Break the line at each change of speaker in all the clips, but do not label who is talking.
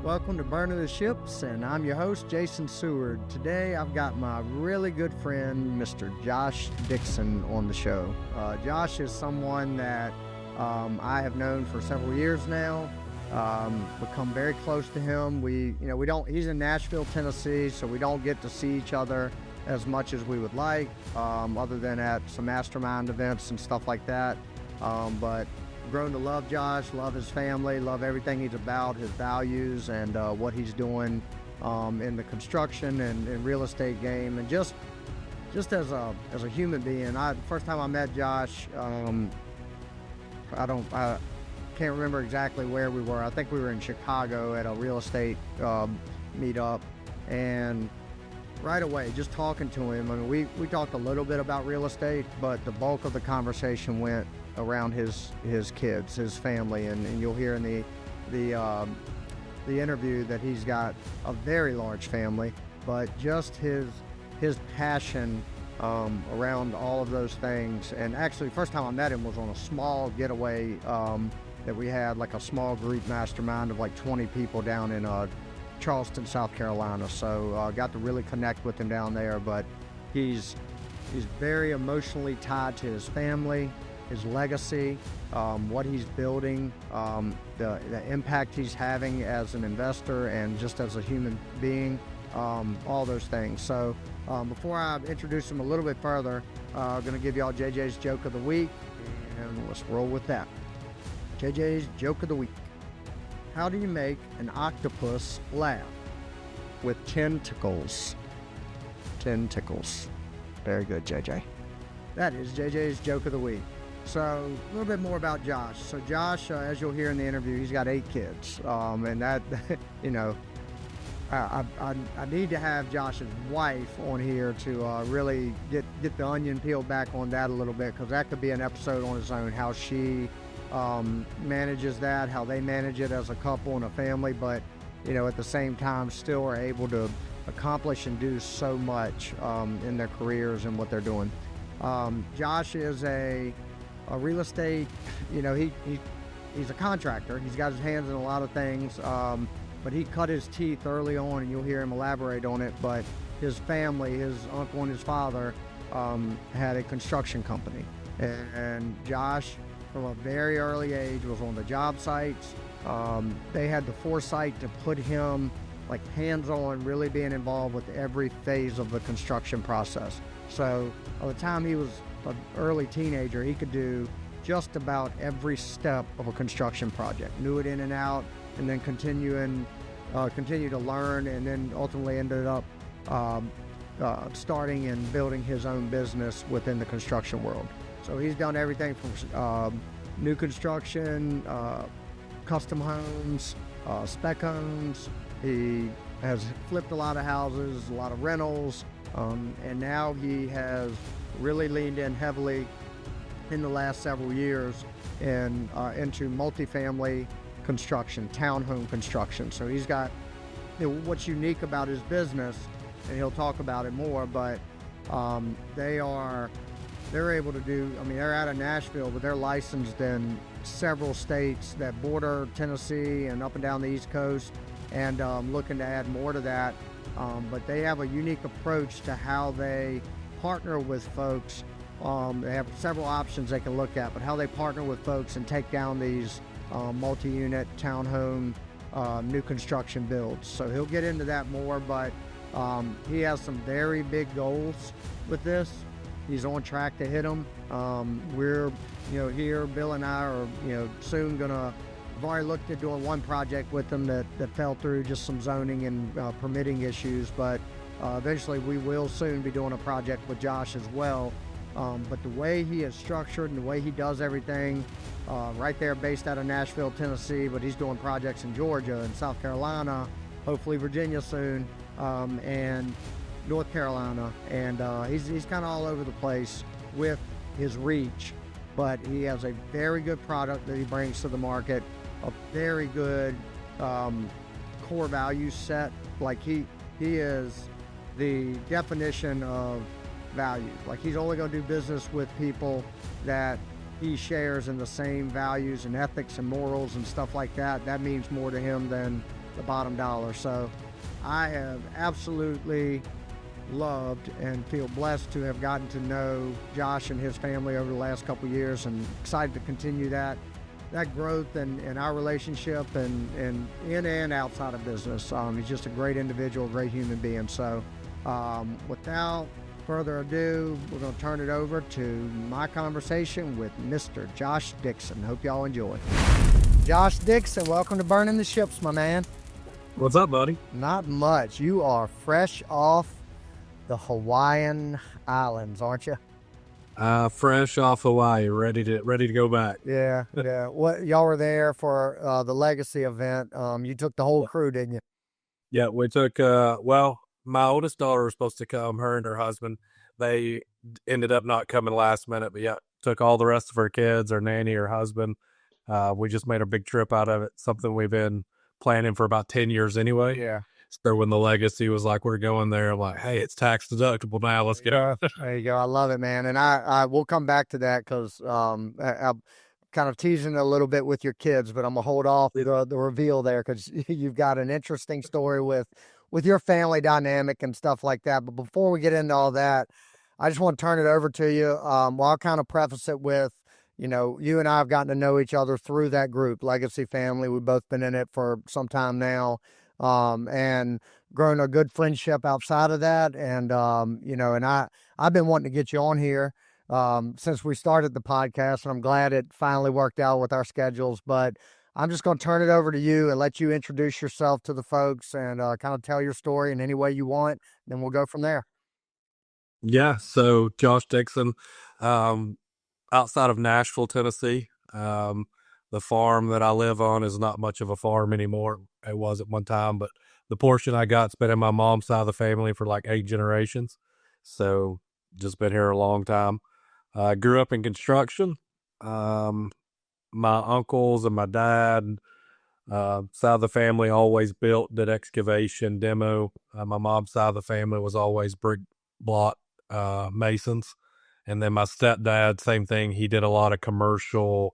Welcome to Burning the Ships, and I'm your host, Jason Seward. Today, I've got my really good friend, Mr. Josh Dixon, on the show. Josh is someone that I have known for several years now. Become very close to him. He's in Nashville, Tennessee, so we don't get to see each other as much as we would like, other than at some Mastermind events and stuff like that. But grown to love Josh, love his family, love everything he's about, his values, and what he's doing in the construction and real estate game, and just as a human being. First time I met Josh, I can't remember exactly where we were. I think we were in Chicago at a real estate meetup, and right away, just talking to him, I mean, we talked a little bit about real estate, but the bulk of the conversation went around his kids, his family, and you'll hear in the interview that he's got a very large family, but just his passion around all of those things. And actually, first time I met him was on a small getaway that we had, like a small group mastermind of like 20 people down in Charleston, South Carolina. So got to really connect with him down there, but he's very emotionally tied to his family, his legacy, what he's building, the impact he's having as an investor and just as a human being, all those things. So before I introduce him a little bit further, I'm going to give y'all JJ's Joke of the Week, and let's roll with that. JJ's Joke of the Week. How do you make an octopus laugh? With tentacles. Tentacles. Very good, JJ. That is JJ's Joke of the Week. So a little bit more about Josh. So Josh, as you'll hear in the interview, he's got 8 kids. And that, I need to have Josh's wife on here to really get the onion peeled back on that a little bit, because that could be an episode on its own, how she manages that, how they manage it as a couple and a family, but at the same time still are able to accomplish and do so much in their careers and what they're doing. Josh is a real estate, he's a contractor. He's got his hands in a lot of things, but he cut his teeth early on, and you'll hear him elaborate on it. But his family, his uncle and his father, had a construction company. And Josh, from a very early age, was on the job sites. They had the foresight to put him like hands-on, really being involved with every phase of the construction process. So by the time he was an early teenager, he could do just about every step of a construction project, knew it in and out, and then continue to learn, and then ultimately ended up starting and building his own business within the construction world. So he's done everything from new construction, custom homes, spec homes. He has flipped a lot of houses, a lot of rentals, and now he has really leaned in heavily in the last several years into multifamily construction, townhome construction. So he's got, what's unique about his business, and he'll talk about it more, but they're able to do, they're out of Nashville, but they're licensed in several states that border Tennessee and up and down the East Coast, and looking to add more to that. But they have a unique approach to how they partner with folks. They have several options they can look at, but how they partner with folks and take down these multi-unit townhome new construction builds. So he'll get into that more, but he has some very big goals with this. He's on track to hit them. We're, here, Bill and I are, soon we've already looked at doing one project with them that fell through, just some zoning and permitting issues, but eventually we will soon be doing a project with Josh as well. But the way he is structured and the way he does everything, right there based out of Nashville, Tennessee, but he's doing projects in Georgia and South Carolina, hopefully Virginia soon, and North Carolina, and he's kind of all over the place with his reach, but he has a very good product that he brings to the market, a very good core value set. Like he is the definition of value. Like he's only going to do business with people that he shares in the same values and ethics and morals and stuff like that. That means more to him than the bottom dollar. So I have absolutely loved and feel blessed to have gotten to know Josh and his family over the last couple of years, and excited to continue that growth and our relationship and in and outside of business. He's just a great individual, great human being. So without further ado, we're going to turn it over to my conversation with Mr. Josh Dixon. Hope y'all enjoy. Josh Dixon, welcome to Burning the Ships, my man.
What's up, buddy?
Not much. You are fresh off the Hawaiian Islands, aren't you?
Fresh off Hawaii, ready to go back.
Yeah. What, y'all were there for the Legacy event? You took the whole crew, didn't you?
Yeah, we took. My oldest daughter was supposed to come. Her and her husband. They ended up not coming last minute, but yeah, took all the rest of her kids, her nanny, her husband. We just made a big trip out of it. Something we've been planning for about 10 years anyway.
Yeah.
So when the Legacy was like, we're going there, I'm like, hey, it's tax deductible now. Let's go.
There you go. I love it, man. And I will come back to that because I'm kind of teasing a little bit with your kids, but I'm going to hold off the reveal there because you've got an interesting story with your family dynamic and stuff like that. But before we get into all that, I just want to turn it over to you. Well, I'll kind of preface it with, you and I have gotten to know each other through that group, Legacy Family. We've both been in it for some time now. And grown a good friendship outside of that. And, and I've been wanting to get you on here, since we started the podcast, and I'm glad it finally worked out with our schedules, but I'm just going to turn it over to you and let you introduce yourself to the folks and, kind of tell your story in any way you want. Then we'll go from there.
Yeah. So Josh Dixon, outside of Nashville, Tennessee. The farm that I live on is not much of a farm anymore. It was at one time, but the portion I got's been in my mom's side of the family for like 8 generations. So just been here a long time. I grew up in construction. My uncles and my dad, side of the family always built, did excavation, demo. My mom's side of the family was always brick block masons. And then my stepdad, same thing. He did a lot of commercial,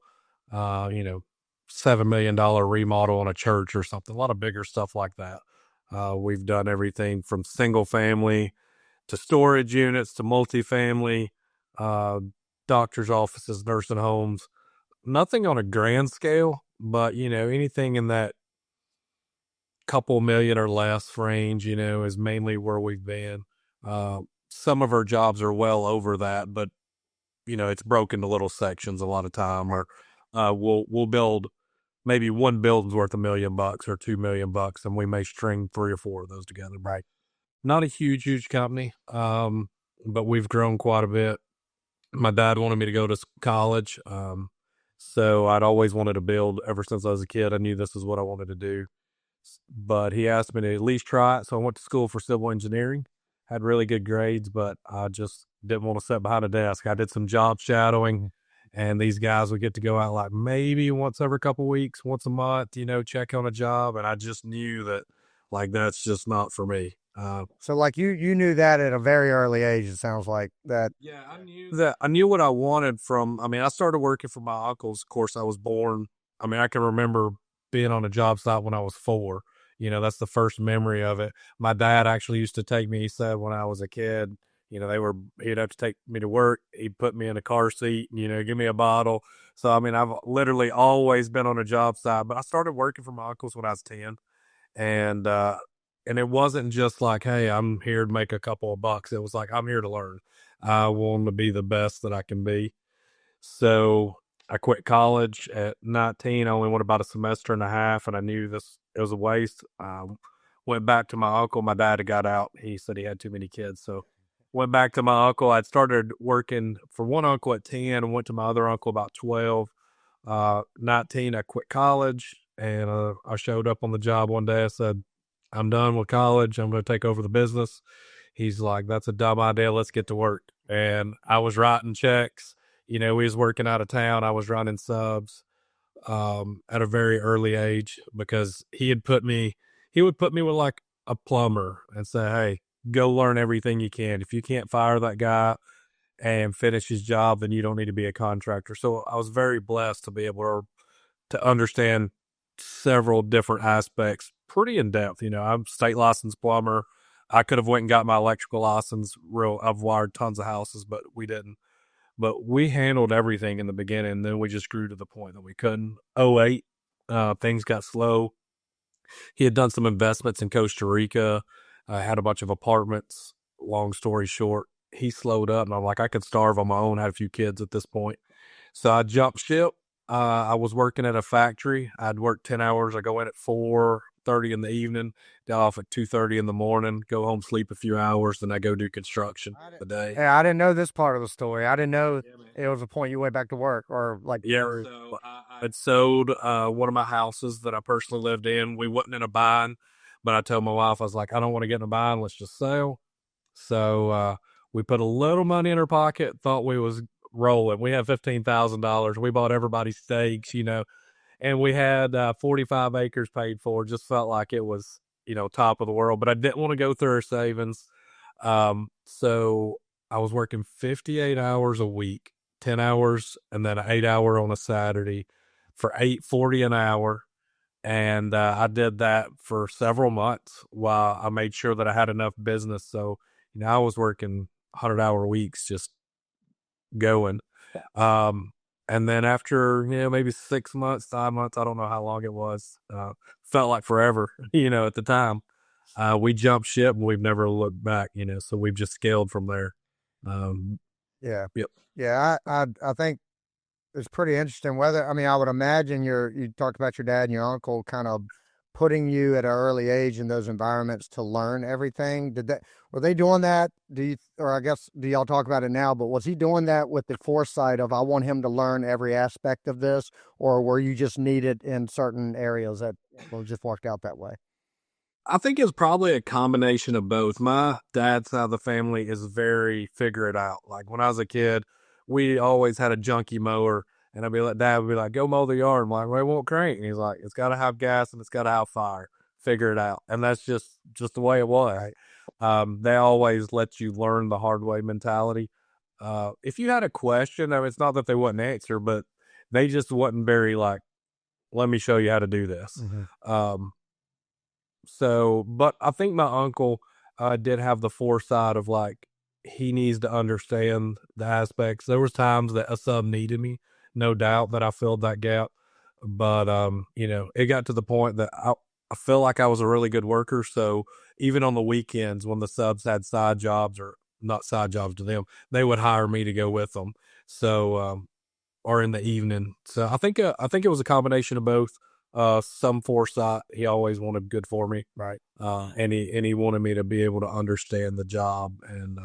$7 million remodel on a church or something, a lot of bigger stuff like that. We've done everything from single family to storage units to multifamily, doctor's offices, nursing homes, nothing on a grand scale, but, anything in that couple million or less range, is mainly where we've been. Some of our jobs are well over that, but, it's broken to little sections a lot of time, or we'll build maybe one building's worth $1 million or $2 million, and we may string 3 or 4 of those together.
Right.
Not a huge company, but we've grown quite a bit. My dad wanted me to go to college, so I'd always wanted to build ever since I was a kid. I knew this is what I wanted to do, but he asked me to at least try it, so I went to school for civil engineering. Had really good grades, but I just didn't want to sit behind a desk. I did some job shadowing, and these guys would get to go out like maybe once every couple of weeks, once a month, check on a job. And I just knew that like, that's just not for me.
So like you knew that at a very early age, it sounds like that.
Yeah, I knew what I wanted from, I started working for my uncles. Of course, I was born. I can remember being on a job site when I was 4. That's the first memory of it. My dad actually used to take me, he said, when I was a kid, he'd have to take me to work. He'd put me in a car seat, give me a bottle. So, I've literally always been on a job site, but I started working for my uncles when I was 10. And it wasn't just like, hey, I'm here to make a couple of bucks. It was like, I'm here to learn. I want to be the best that I can be. So I quit college at 19. I only went about a semester and a half, and I knew it was a waste. Went back to my uncle. My dad had got out. He said he had too many kids. So went back to my uncle. I'd started working for one uncle at 10 and went to my other uncle about 12. 19, I quit college, and I showed up on the job one day. I said, I'm done with college. I'm going to take over the business. He's like, that's a dumb idea. Let's get to work. And I was writing checks. We was working out of town. I was running subs at a very early age because he would put me with like a plumber and say, hey, go learn everything you can. If you can't fire that guy and finish his job, then you don't need to be a contractor. So I was very blessed to be able to understand several different aspects, pretty in depth. I'm state licensed plumber. I could have went and got my electrical license. I've wired tons of houses, but we didn't. But we handled everything in the beginning. Then we just grew to the point that we couldn't. '08, things got slow. He had done some investments in Costa Rica, had a bunch of apartments. Long story short, he slowed up, and I'm like, I could starve on my own. Had a few kids at this point, so I jumped ship. I was working at a factory. I'd work 10 hours. I go in at 4:30 in the evening, get off at 2:30 in the morning, go home, sleep a few hours, then I go do construction the day.
Yeah, I didn't know this part of the story. I didn't know it was a point you went back to work or like.
Yeah, so I had sold one of my houses that I personally lived in. We wasn't in a bind, but I told my wife, I was like, I don't want to get in a bind. Let's just sell. So we put a little money in her pocket, thought we was rolling. We had $15,000. We bought everybody's steaks, and we had 45 acres paid for. Just felt like it was, top of the world. But I didn't want to go through our savings. So I was working 58 hours a week, 10 hours, and then an 8 hour on a Saturday for $8.40 an hour. And I did that for several months while I made sure that I had enough business. So, I was working 100-hour weeks, just going. And then after, maybe 6 months, 5 months, I don't know how long it was, felt like forever, at the time. We jumped ship and we've never looked back, so we've just scaled from there.
Yeah.
Yep.
Yeah. I think it's pretty interesting I would imagine you talked about your dad and your uncle kind of putting you at an early age in those environments to learn everything. Were they doing that? Or I guess, do y'all talk about it now, but was he doing that with the foresight of, I want him to learn every aspect of this, or were you just needed in certain areas that just worked out that way?
I think it's probably a combination of both. My dad's side of the family is very figure it out. Like when I was a kid, we always had a junkie mower, and Dad would be like, go mow the yard. I'm like, well, it won't crank. And he's like, it's got to have gas and it's got to have fire. Figure it out. And that's just the way it was. They always let you learn the hard way mentality. If you had a question, it's not that they wouldn't answer, but they just wasn't very like, let me show you how to do this.
Mm-hmm.
But I think my uncle did have the foresight of like, he needs to understand the aspects. There was times that a sub needed me, no doubt that I filled that gap. But, it got to the point that I feel like I was a really good worker. So even on the weekends when the subs had side jobs, or not side jobs to them, they would hire me to go with them. So, or in the evening. So I think it was a combination of both. Some foresight. He always wanted good for me.
Right.
And he wanted me to be able to understand the job, and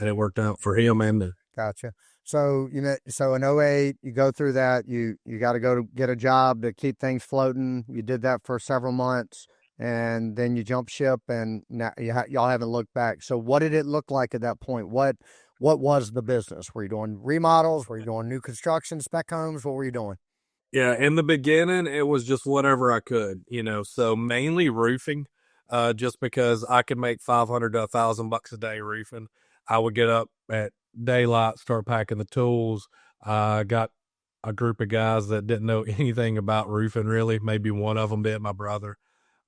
it worked out for him and
Gotcha. So so in '08, you go through that. You got to go to get a job to keep things floating. You did that for several months, and then you jump ship, and now y'all haven't looked back. So what did it look like at that point? What was the business? Were you doing remodels? Were you doing new construction, spec homes? What were you doing?
Yeah, in the beginning, it was just whatever I could, so mainly roofing, just because I could make 500 to 1,000 bucks a day roofing. I would get up at daylight, start packing the tools. I got a group of guys that didn't know anything about roofing really. Maybe one of them did, my brother.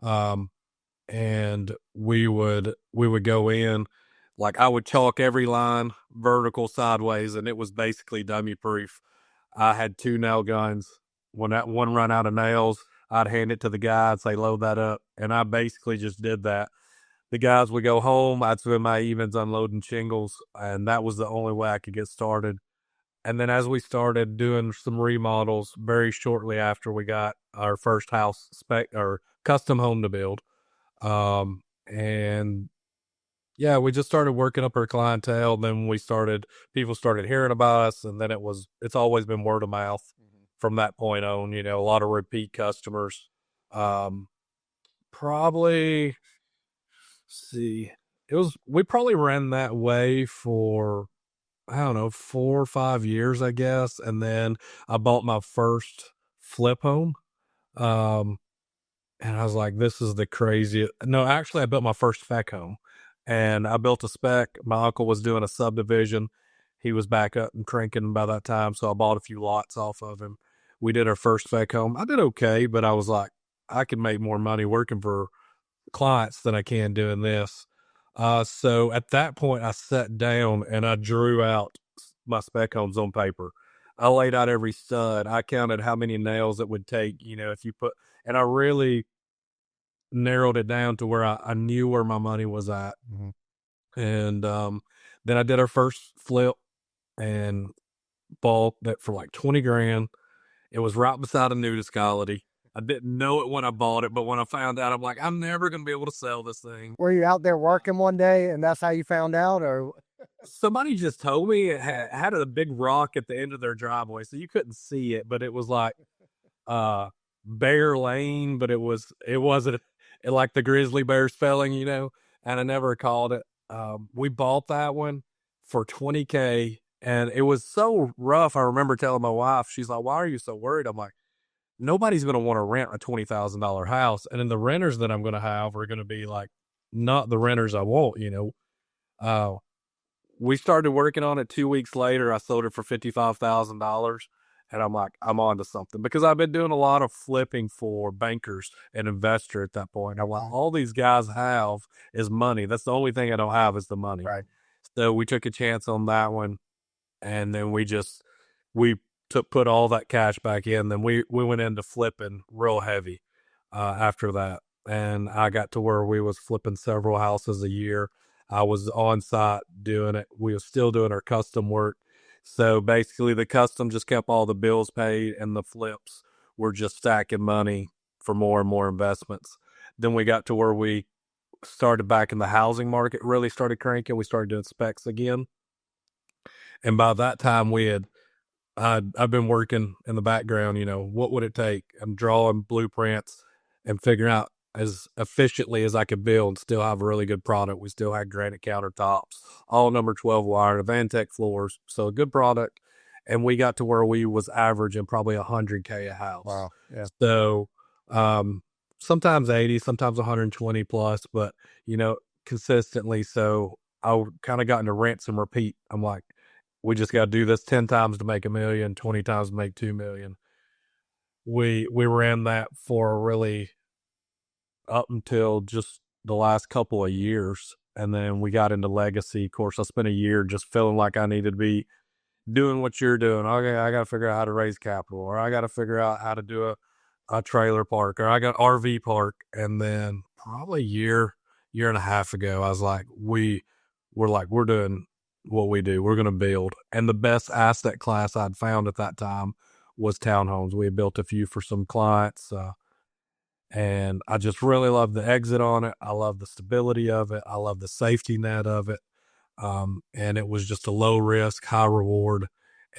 And we would go in, like I would chalk every line vertical, sideways, and it was basically dummy proof. I had 2 nail guns. When that one run out of nails, I'd hand it to the guy and say, load that up. And I basically just did that. The guys would go home. I'd spend my evenings unloading shingles, and that was the only way I could get started. And then as we started doing some remodels, very shortly after we got our first house spec or custom home to build. And yeah, we just started working up our clientele. Then people started hearing about us, and then it's always been word of mouth from that point on. A lot of repeat customers. Probably, see, we probably ran that way for, I don't know, 4 or 5 years, I guess. And then I bought my first flip home. And I was like, this is the craziest. No, actually, I built my first spec home, and I built a spec. My uncle was doing a subdivision. He was back up and cranking by that time, so I bought a few lots off of him. We did our first spec home. I did okay, but I was like, I could make more money working for clients than I can doing this. So at that point, I sat down and I drew out my spec homes on paper. I laid out every stud. I counted how many nails it would take, if you put, and I really narrowed it down to where I knew where my money was at.
Mm-hmm.
And then I did our first flip and bought that for like 20 grand. It was right beside a nudist colony. I didn't know it when I bought it, but when I found out, I'm like, I'm never going to be able to sell this thing.
Were you out there working one day and that's how you found out, or?
Somebody just told me it had a big rock at the end of their driveway, so you couldn't see it, but it was like bear lane, but it wasn't like the grizzly bear spelling, and I never called it. We bought that one for $20K, and it was so rough. I remember telling my wife, she's like, why are you so worried? I'm like, nobody's going to want to rent a $20,000 house. And then the renters that I'm going to have are going to be like, not the renters I want, we started working on it 2 weeks later. I sold it for $55,000. And I'm like, I'm on to something, because I've been doing a lot of flipping for bankers and investor at that point. I'm like, all these guys have is money. That's the only thing I don't have is the money.
Right.
So we took a chance on that one. And then we put all that cash back in. Then we went into flipping real heavy after that. And I got to where we was flipping several houses a year. I was on site doing it. We were still doing our custom work. So basically the custom just kept all the bills paid, and the flips were just stacking money for more and more investments. Then we got to where we started back in the housing market, really started cranking. We started doing specs again. And by that time I've been working in the background, what would it take? I'm drawing blueprints and figuring out as efficiently as I could build and still have a really good product. We still had granite countertops, all number 12 wire, Vantech floors. So a good product. And we got to where we was averaging probably $100K a house.
Wow. Yeah.
So, sometimes 80, sometimes 120 plus, but consistently. So I kind of got into rinse and repeat. I'm like, we just got to do this 10 times to make $1 million, 20 times to make $2 million. We ran that for really up until just the last couple of years. And then we got into legacy. Of course, I spent a year just feeling like I needed to be doing what you're doing. Okay, I got to figure out how to raise capital, or I got to figure out how to do a trailer park, or I got RV park. And then probably a year and a half ago, I was like, we're doing what we do. We're going to build. And the best asset class I'd found at that time was townhomes. We had built a few for some clients, and I just really love the exit on it. I love the stability of it. I love the safety net of it. And it was just a low risk, high reward,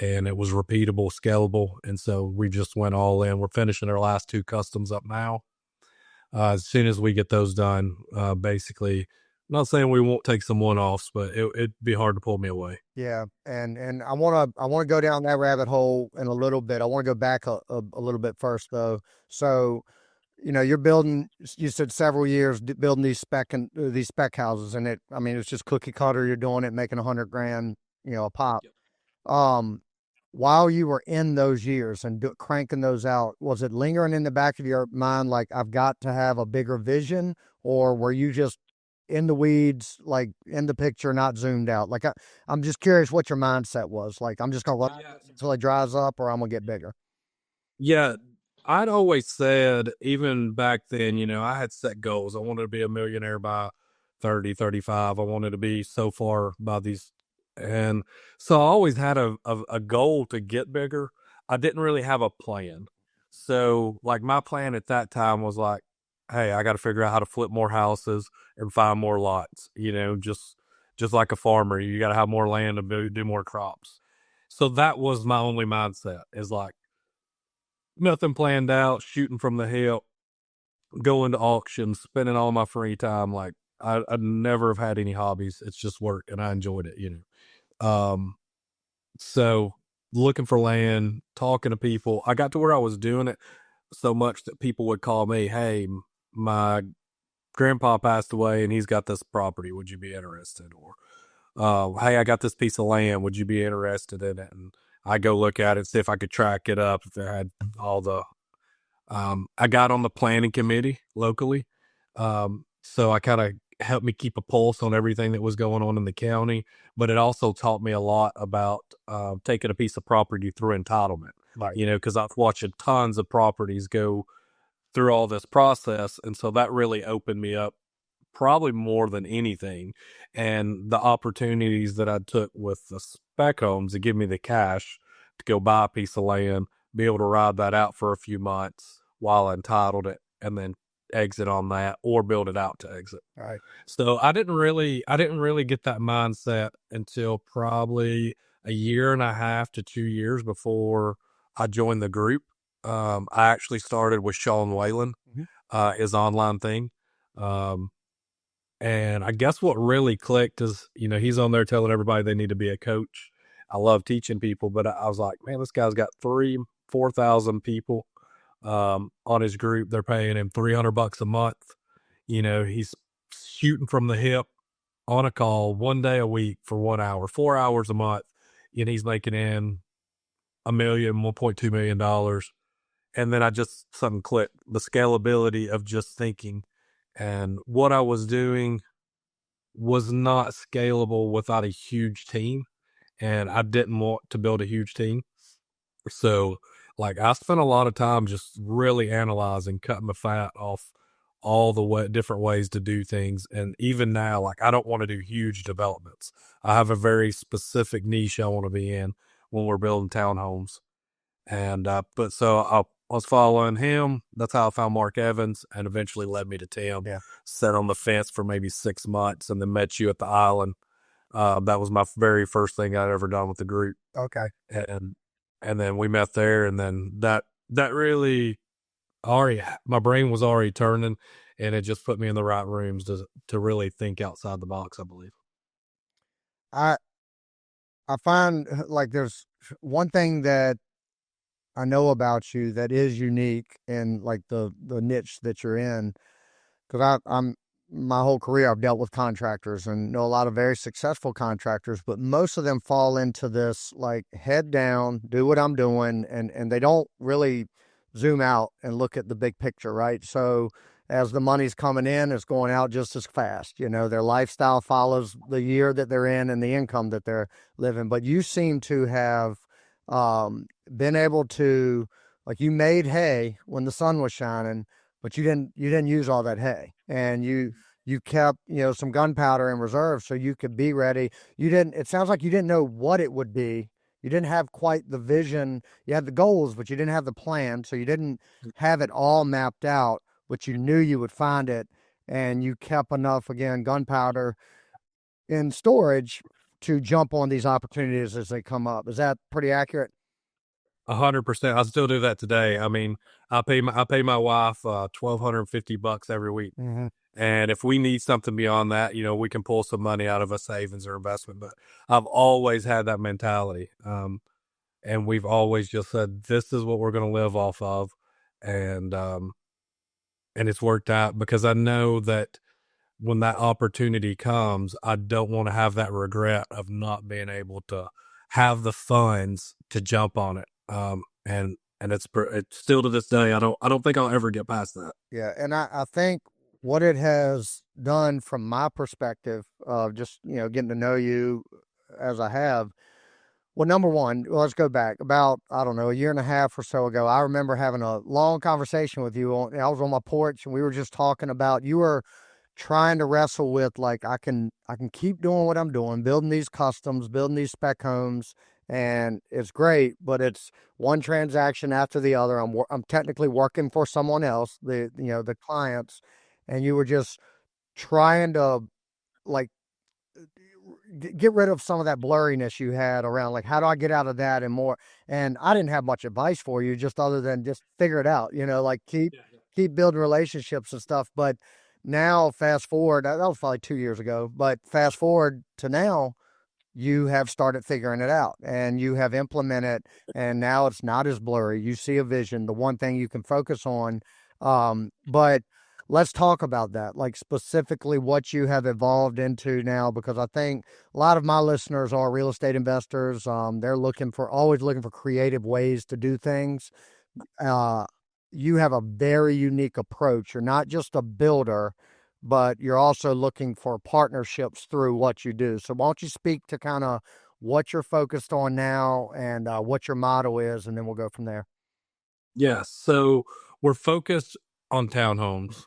and it was repeatable, scalable. And so we just went all in. We're finishing our last 2 customs up now. As soon as we get those done, basically, I'm not saying we won't take some one-offs, but it'd be hard to pull me away.
Yeah. And I want to go down that rabbit hole in a little bit. I want to go back a little bit first though. So, you're building, you said several years building these spec houses, and it's just cookie cutter. You're doing it, making 100 grand, a pop. Yep. While you were in those years and cranking those out, was it lingering in the back of your mind, like, I've got to have a bigger vision, or were you just in the weeds, like in the picture, not zoomed out? Like, I'm just curious what your mindset was. Like, I'm just going to run until it dries up, or I'm going to get bigger.
Yeah. I'd always said, even back then, I had set goals. I wanted to be a millionaire by 30, 35. I wanted to be so far by these. And so I always had a goal to get bigger. I didn't really have a plan. So like my plan at that time was like, hey, I got to figure out how to flip more houses and find more lots, just like a farmer, you got to have more land to do more crops. So that was my only mindset, is like, nothing planned out, shooting from the hip, going to auctions, spending all my free time. Like I'd never have had any hobbies. It's just work, and I enjoyed it, So looking for land, talking to people, I got to where I was doing it so much that people would call me, hey, my grandpa passed away and he's got this property. Would you be interested? Or, hey, I got this piece of land. Would you be interested in it? And I go look at it, see if I could track it up, if there had all the, I got on the planning committee locally. So I kind of helped me keep a pulse on everything that was going on in the county, but it also taught me a lot about taking a piece of property through entitlement.
Right.
Because I've watched tons of properties go through all this process, and so that really opened me up probably more than anything. And the opportunities that I took with the spec homes to give me the cash to go buy a piece of land, be able to ride that out for a few months while I entitled it, and then exit on that or build it out to exit.
Right.
So I didn't really get that mindset until probably a year and a half to 2 years before I joined the group. I actually started with Sean Whalen, his online thing. Um, and I guess what really clicked is, he's on there telling everybody they need to be a coach. I love teaching people, but I was like, man, this guy's got 4,000 people on his group. They're paying him $300 a month. He's shooting from the hip on a call 1 day a week for 1 hour, 4 hours a month, and he's making in $1.2 million. And then I just suddenly clicked the scalability of just thinking, and what I was doing was not scalable without a huge team. And I didn't want to build a huge team. So, like, I spent a lot of time just really analyzing, cutting the fat off all the different ways to do things. And even now, like, I don't want to do huge developments. I have a very specific niche I want to be in when we're building townhomes. And, but so I was following him. That's how I found Mark Evans, and eventually led me to Tim.
Yeah.
Sat on the fence for maybe 6 months and then met you at the island. That was my very first thing I'd ever done with the group.
Okay.
And then we met there, and then that really already, my brain was already turning, and it just put me in the right rooms to really think outside the box, I believe.
I find like there's one thing that I know about you that is unique in like the niche that you're in, because I'm my whole career I've dealt with contractors and know a lot of very successful contractors, but most of them fall into this like head down, do what I'm doing, and they don't really zoom out and look at the big picture, right? So as the money's coming in, it's going out just as fast. Their lifestyle follows the year that they're in and the income that they're living. But you seem to have been able to, like, you made hay when the sun was shining, but you didn't use all that hay, and you kept some gunpowder in reserve so you could be ready. It sounds like you didn't know what it would be. You didn't have quite the vision. You had the goals, but you didn't have the plan, so you didn't have it all mapped out, but you knew you would find it, and you kept enough, again, gunpowder in storage to jump on these opportunities as they come up. Is that pretty accurate?
100%. I still do that today. I mean, I pay my wife $1,250 every week.
Mm-hmm.
And if we need something beyond that, we can pull some money out of a savings or investment. But I've always had that mentality. And we've always just said, this is what we're going to live off of. And it's worked out, because I know that when that opportunity comes, I don't want to have that regret of not being able to have the funds to jump on it. And it's still to this day, I don't think I'll ever get past that.
Yeah. And I think what it has done from my perspective of just, getting to know you as I have, well, number one, let's go back about, I don't know, a year and a half or so ago. I remember having a long conversation with you. I was on my porch and we were just talking about, you were trying to wrestle with, like, I can keep doing what I'm doing, building these customs, building these spec homes, and it's great, but it's one transaction after the other. I'm technically working for someone else, the clients, and you were just trying to, like, get rid of some of that blurriness you had around, like, how do I get out of that and more. And I didn't have much advice for you, just other than just figure it out, like keep building relationships and stuff. But now, fast forward, that was probably 2 years ago, but fast forward to now, you have started figuring it out and you have implemented, and now it's not as blurry. You see a vision, the one thing you can focus on. But let's talk about that, like specifically what you have evolved into now, because I think a lot of my listeners are real estate investors. They're always looking for creative ways to do things. You have a very unique approach. You're not just a builder, but you're also looking for partnerships through what you do. So why don't you speak to kind of what you're focused on now and what your motto is, and then we'll go from there.
Yeah, so we're focused on townhomes.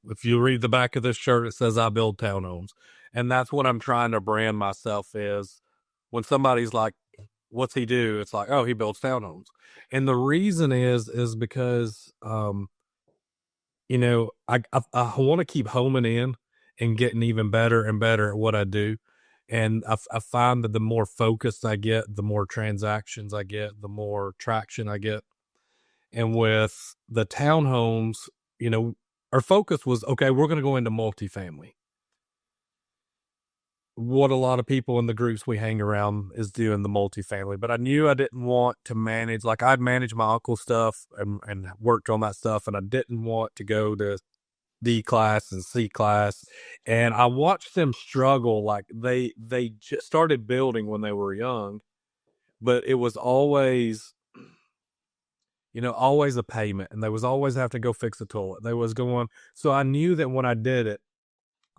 If you read the back of this shirt, it says I Build Townhomes. And that's what I'm trying to brand myself is when somebody's like, what's he do? It's like, oh, he builds townhomes. And the reason is because I want to keep homing in and getting even better and better at what I do. And I find that the more focused I get, the more transactions I get, the more traction I get. And with the townhomes, our focus was, okay, we're going to go into multifamily. What a lot of people in the groups we hang around is doing the multifamily, but I knew I didn't want to manage, like I'd managed my uncle's stuff and worked on that stuff. And I didn't want to go to D class and C class. And I watched them struggle. Like they just started building when they were young, but it was always always a payment, and they was always have to go fix a toilet. They was going, so I knew that when I did it,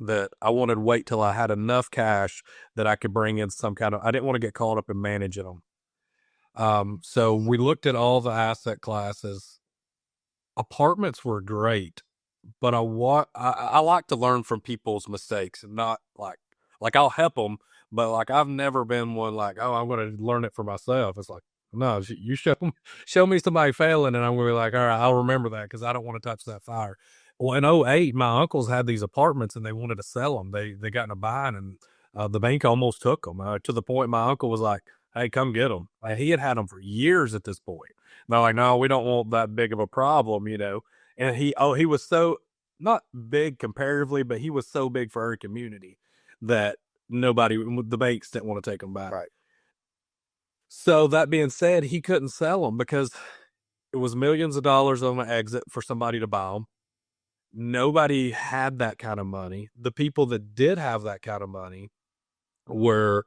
that I wanted to wait till I had enough cash that I could bring in some kind of, I didn't want to get caught up in managing them. So we looked at all the asset classes. Apartments were great, but I like to learn from people's mistakes and not like I'll help them, but like I've never been one like, oh, I'm going to learn it for myself. It's like, no, you show me somebody failing, and I'm going to be like, all right, I'll remember that because I don't want to touch that fire. Well, in '08, my uncles had these apartments and they wanted to sell them. They got in a bind, and the bank almost took them to the point my uncle was like, hey, come get them. Like, he had them for years at this point. They're like, no, we don't want that big of a problem, And he was so not big comparatively, but he was so big for our community that the banks didn't want to take him back.
Right.
So that being said, he couldn't sell them because it was millions of dollars on an exit for somebody to buy them. Nobody had that kind of money. The people that did have that kind of money were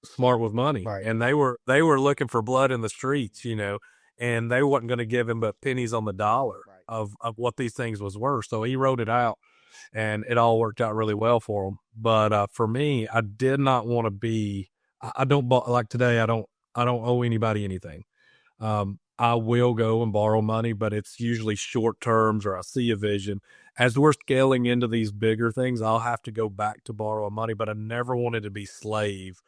smart with money,
Right.
and they were looking for blood in the streets, and they wasn't going to give him but pennies on the dollar
Right.
of what these things was worth. So he wrote it out, and it all worked out really well for him. But for me, I did not want to be. I don't like today. I don't owe anybody anything. I will go and borrow money, but it's usually short terms, or I see a vision. As we're scaling into these bigger things, I'll have to go back to borrow money, but I never wanted to be slave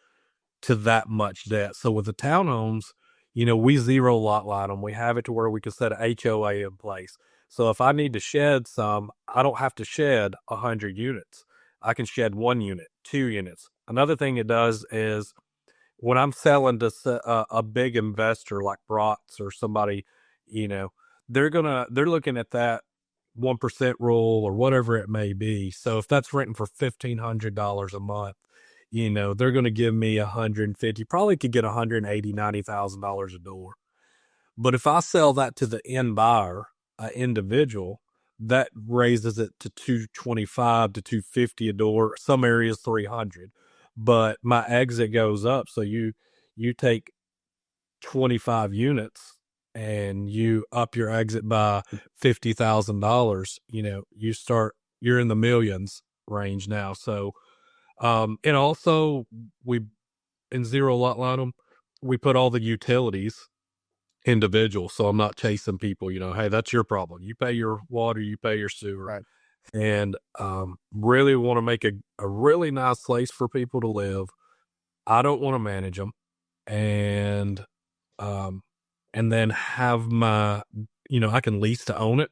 to that much debt. So with the townhomes, we zero lot line them. We have it to where we can set a HOA in place. So if I need to shed some, I don't have to shed 100 units. I can shed 1 unit, 2 units. Another thing it does is when I'm selling to a big investor like Brotts or somebody, they're looking at that 1% rule or whatever it may be. So if that's renting for $1,500 a month, they're going to give me 150, probably could get 180, $90,000 a door. But if I sell that to the end buyer, an individual, that raises it to 225 to 250 a door. Some areas 300, but my exit goes up. So you take 25 units and you up your exit by $50,000. You're in the millions range now. So, and also we in zero lot line them, we put all the utilities individual. So I'm not chasing people, hey, that's your problem. You pay your water, you pay your sewer.
Right.
And really want to make a really nice place for people to live. I don't want to manage them. And then have my, I can lease to own it.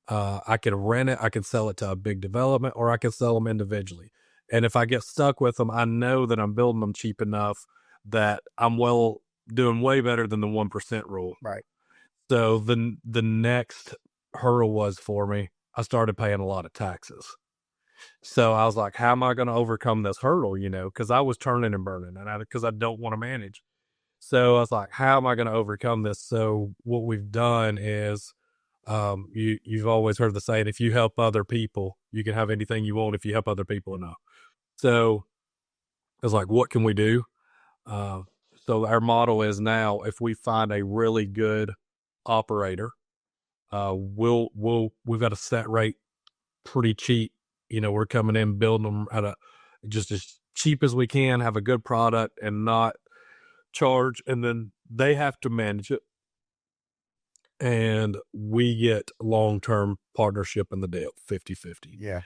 I can rent it. I can sell it to a big development, or I can sell them individually. And if I get stuck with them, I know that I'm building them cheap enough that I'm doing way better than the 1% rule.
Right.
So the next hurdle was for me, I started paying a lot of taxes. So I was like, how am I going to overcome this hurdle? Because I was turning and burning, and because I don't want to manage. So I was like, how am I going to overcome this? So what we've done is, you've always heard the saying, if you help other people, you can have anything you want if you help other people enough. So I was like, what can we do? So our model is now, if we find a really good operator, we've got a set rate pretty cheap We're coming in, building them at a just as cheap as we can, have a good product and not charge. And then they have to manage it. And we get long-term partnership in the deal, 50-50.
Yeah.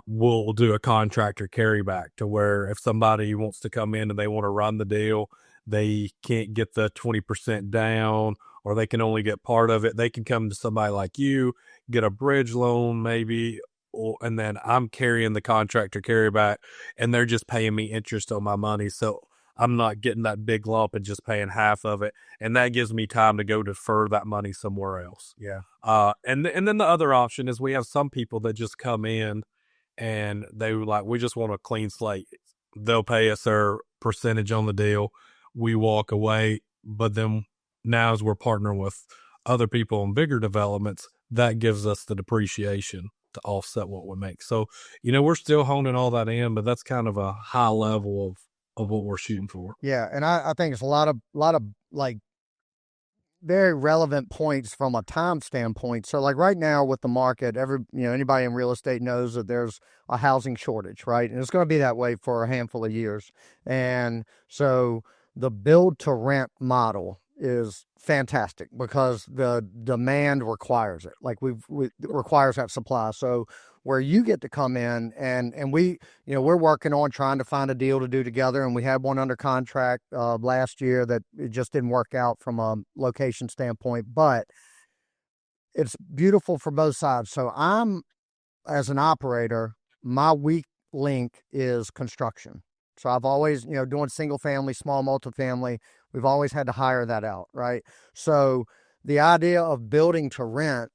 We'll do a contractor carryback to where if somebody wants to come in and they want to run the deal, they can't get the 20% down, or they can only get part of it. They can come to somebody like you, get a bridge loan maybe, and then I'm carrying the contractor carryback, and they're just paying me interest on my money. So I'm not getting that big lump and just paying half of it. And that gives me time to go defer that money somewhere else.
Yeah.
And then the other option is we have some people that just come in and we just want a clean slate. They'll pay us their percentage on the deal. We walk away. But then now as we're partnering with other people on bigger developments, that gives us the depreciation to offset what we make. So, we're still honing all that in, but that's kind of a high level of what we're shooting for.
Yeah. And I think it's a lot of like very relevant points from a time standpoint. So like right now with the market, anybody in real estate knows that there's a housing shortage, right? And it's going to be that way for a handful of years. And so the build to rent model is fantastic because the demand requires it. Like it requires that supply. So where you get to come in and we, we're working on trying to find a deal to do together. And we had one under contract last year that it just didn't work out from a location standpoint, but it's beautiful for both sides. So as an operator, my weak link is construction. So I've always, doing single family, small multifamily, we've always had to hire that out, right? So the idea of building to rent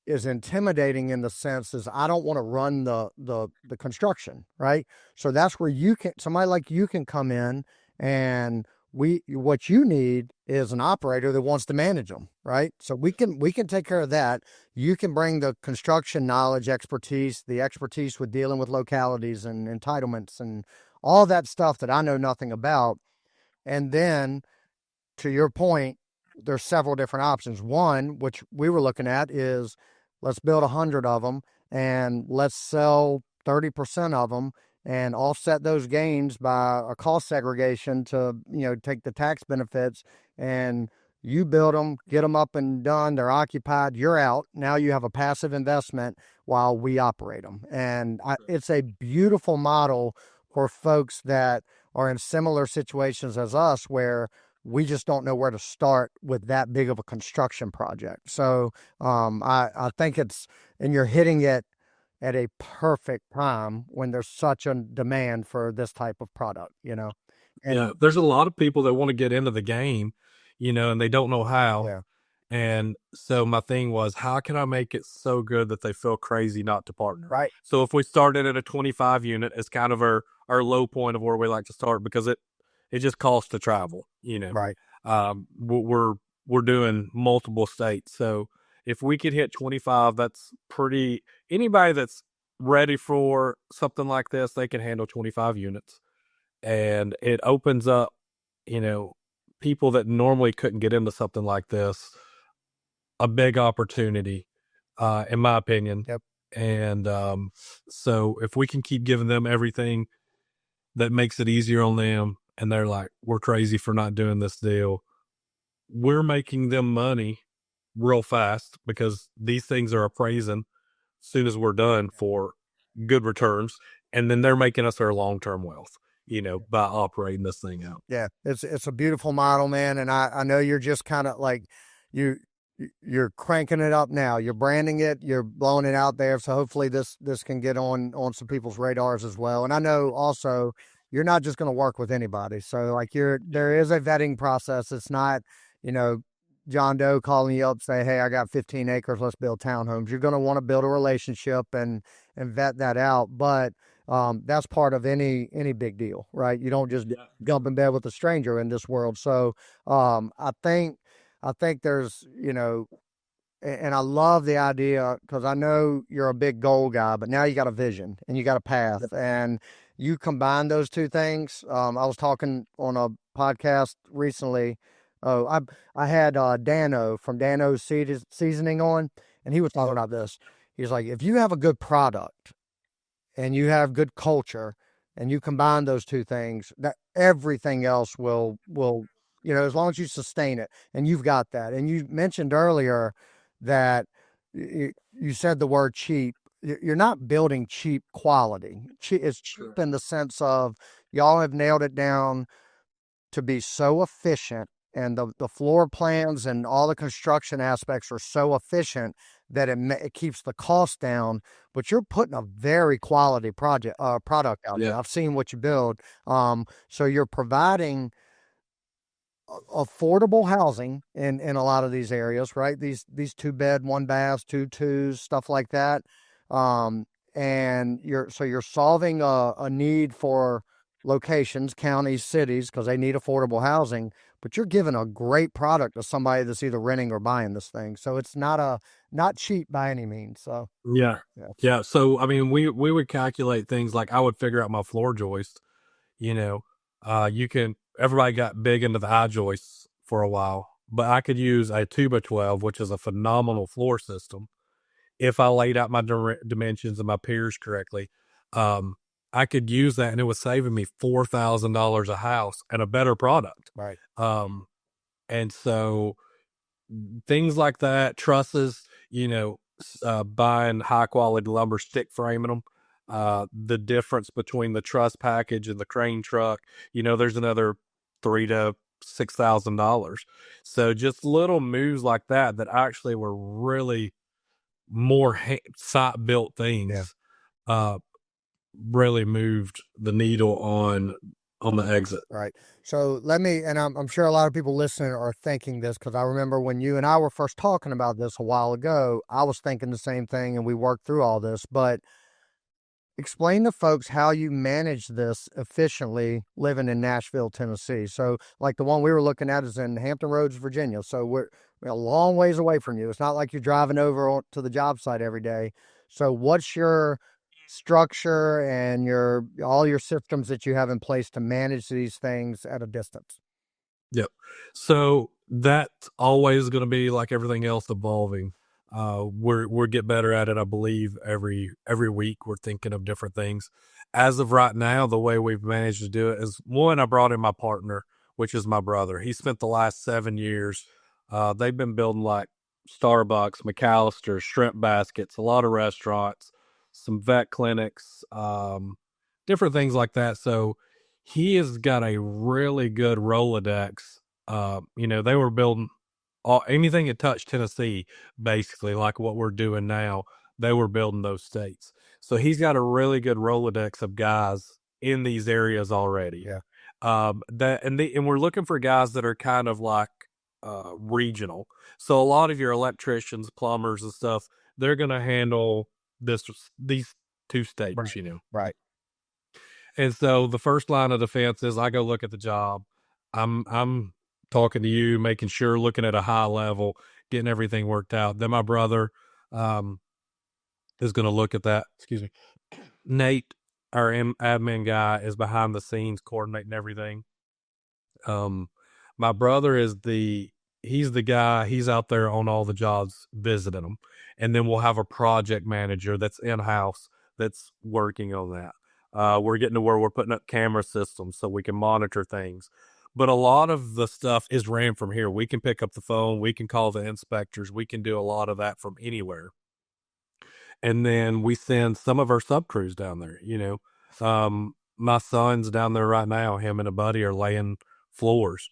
is intimidating in the sense is I don't want to run the construction, right? So that's where somebody like you can come in, and what you need is an operator that wants to manage them, right? So we can take care of that. You can bring the construction knowledge, expertise, the expertise with dealing with localities and entitlements and all that stuff that I know nothing about. And then to your point, there's several different options. One, which we were looking at, is let's build 100 of them and let's sell 30% of them and offset those gains by a cost segregation to, take the tax benefits, and you build them, get them up and done. They're occupied. You're out. Now you have a passive investment while we operate them. And it's a beautiful model for folks that are in similar situations as us, where we just don't know where to start with that big of a construction project. So I think and you're hitting it at a perfect time when there's such a demand for this type of product, And,
yeah, there's a lot of people that want to get into the game, and they don't know how.
Yeah.
And so my thing was, how can I make it so good that they feel crazy not to partner?
Right.
So if we started at a 25 unit, it's kind of our low point of where we like to start, because it just costs to travel,
Right.
We're doing multiple states. So if we could hit 25, that's anybody that's ready for something like this, they can handle 25 units. And it opens up, people that normally couldn't get into something like this, a big opportunity, in my opinion.
Yep.
And so if we can keep giving them everything that makes it easier on them, and they're like, we're crazy for not doing this deal, we're making them money real fast, because these things are appraising as soon as we're done for good returns. And then they're making us their long-term wealth, by operating this thing out.
Yeah. It's a beautiful model, man. And I know you're just kind of like, you're cranking it up now. You're branding it. You're blowing it out there. So hopefully this can get on some people's radars as well. And I know also you're not just going to work with anybody. So like there is a vetting process. It's not, John Doe calling you up, say, hey, I got 15 acres. Let's build townhomes. You're going to want to build a relationship and vet that out. But that's part of any big deal, right? You don't just jump in bed with a stranger in this world. So I think there's, and I love the idea, because I know you're a big goal guy, but now you got a vision and you got a path, and you combine those two things. I was talking on a podcast recently. I had Dano from Dano's Seasoning on, and he was talking about this. He's like, if you have a good product and you have good culture, and you combine those two things, that everything else will, as long as you sustain it, and you've got that. And you mentioned earlier that you said the word cheap. You're not building cheap quality. It's cheap in the sense of y'all have nailed it down to be so efficient, and the floor plans and all the construction aspects are so efficient that it keeps the cost down, but you're putting a very quality product out there. I've seen what you build. So you're providing affordable housing in a lot of these areas, right? These 2-bed, 1-bath, 2-2s, stuff like that. And you're solving a need for locations, counties, cities, because they need affordable housing, but you're giving a great product to somebody that's either renting or buying this thing. So it's not cheap by any means. So
Yeah.
yeah.
Yeah. So, I mean, we would calculate things like I would figure out my floor joist, you know, everybody got big into the I joists for a while, but I could use a 2x12, which is a phenomenal floor system. If I laid out my dimensions and my piers correctly, um, I could use that and it was saving me $4,000 a house and a better product.
Right.
And so things like that, trusses, buying high quality lumber, stick framing them. The difference between the truss package and the crane truck, there's another $3,000 to $6,000. So just little moves like that actually were really more site built things. Uh, really moved the needle on the exit.
Right. So and I'm sure a lot of people listening are thinking this, because I remember when you and I were first talking about this a while ago, I was thinking the same thing, and we worked through all this. But explain to folks how you manage this efficiently living in Nashville, Tennessee. So, like the one we were looking at is in Hampton Roads, Virginia. So we're a long ways away from you. It's not like you're driving over to the job site every day. So, what's your structure and all your systems that you have in place to manage these things at a distance?
Yep. So that's always going to be like everything else, evolving. We're get better at it. I believe every week we're thinking of different things. As of right now, the way we've managed to do it is, one, I brought in my partner, which is my brother. He spent the last 7 years. They've been building like Starbucks, McAllister's, shrimp baskets, a lot of restaurants, some vet clinics, different things like that. So he has got a really good Rolodex. They were building anything that touched Tennessee, basically, like what we're doing now. They were building those states. So he's got a really good Rolodex of guys in these areas already.
Yeah.
And we're looking for guys that are kind of like regional. So a lot of your electricians, plumbers, and stuff, they're going to handle these 2 states.
Right. Right.
And so the first line of defense is I go look at the job. I'm talking to you, making sure, looking at a high level, getting everything worked out. Then my brother is going to look at that. Excuse me. Nate, our admin guy, is behind the scenes coordinating everything. My brother he's the guy, he's out there on all the jobs visiting them. And then we'll have a project manager that's in-house that's working on that. We're getting to where we're putting up camera systems so we can monitor things. But a lot of the stuff is ran from here. We can pick up the phone. We can call the inspectors. We can do a lot of that from anywhere. And then we send some of our sub crews down there, my son's down there right now. Him and a buddy are laying floors,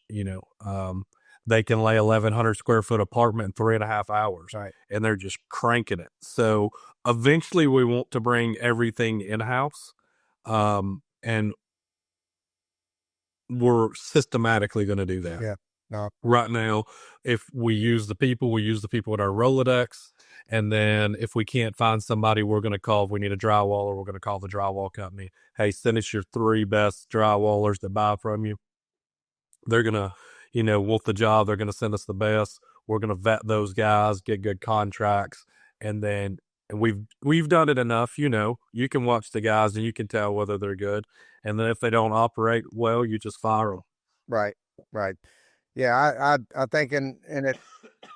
they can lay 1,100 square foot apartment in 3.5 hours.
Right.
And they're just cranking it. So eventually we want to bring everything in-house. And we're systematically going to do that.
Yeah. No.
Right now, if we use the people with our Rolodex. And then if we can't find somebody, we're going to call, if we need a drywaller, we're going to call the drywall company. Hey, send us your 3 best drywallers that buy from you. They're going to, want the job. They're going to send us the best. We're going to vet those guys, get good contracts. And we've done it enough, you can watch the guys and you can tell whether they're good. And then if they don't operate well, you just fire them.
Right. Right. Yeah. I think, and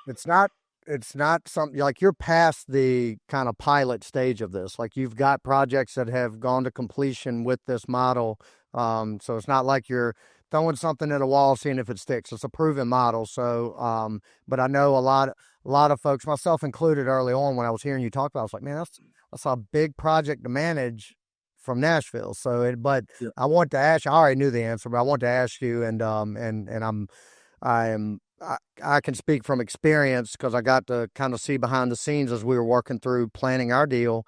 it's not it's not something like you're past the kind of pilot stage of this. Like you've got projects that have gone to completion with this model. So it's not like you're throwing something at a wall, seeing if it sticks. It's a proven model. So, but I know a lot of folks, myself included, early on when I was hearing you talk about it, I was like, man, that's a big project to manage from Nashville. So, but yeah. I want to ask you, I already knew the answer, but I want to ask you, and I can speak from experience because I got to kind of see behind the scenes as we were working through planning our deal.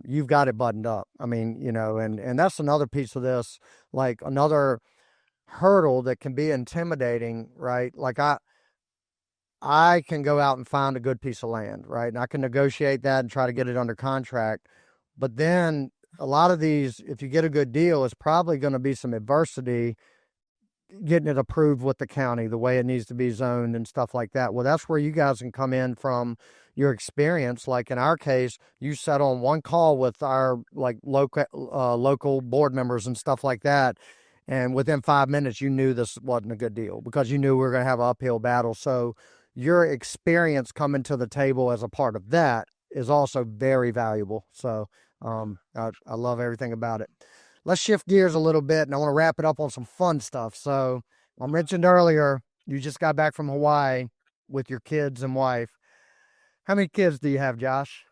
You've got it buttoned up. I mean, and that's another piece of this, like another hurdle that can be intimidating, right? Like I can go out and find a good piece of land, right? And I can negotiate that and try to get it under contract. But then a lot of these, if you get a good deal, it's probably going to be some adversity getting it approved with the county, the way it needs to be zoned and stuff like that. Well, that's where you guys can come in from your experience. Like in our case, you sat on one call with our like local board members and stuff like that. And within 5 minutes, you knew this wasn't a good deal because you knew we were going to have an uphill battle. So your experience coming to the table as a part of that is also very valuable. So I love everything about it. Let's shift gears a little bit, and I want to wrap it up on some fun stuff. So I mentioned earlier, you just got back from Hawaii with your kids and wife. How many kids do you have, Josh?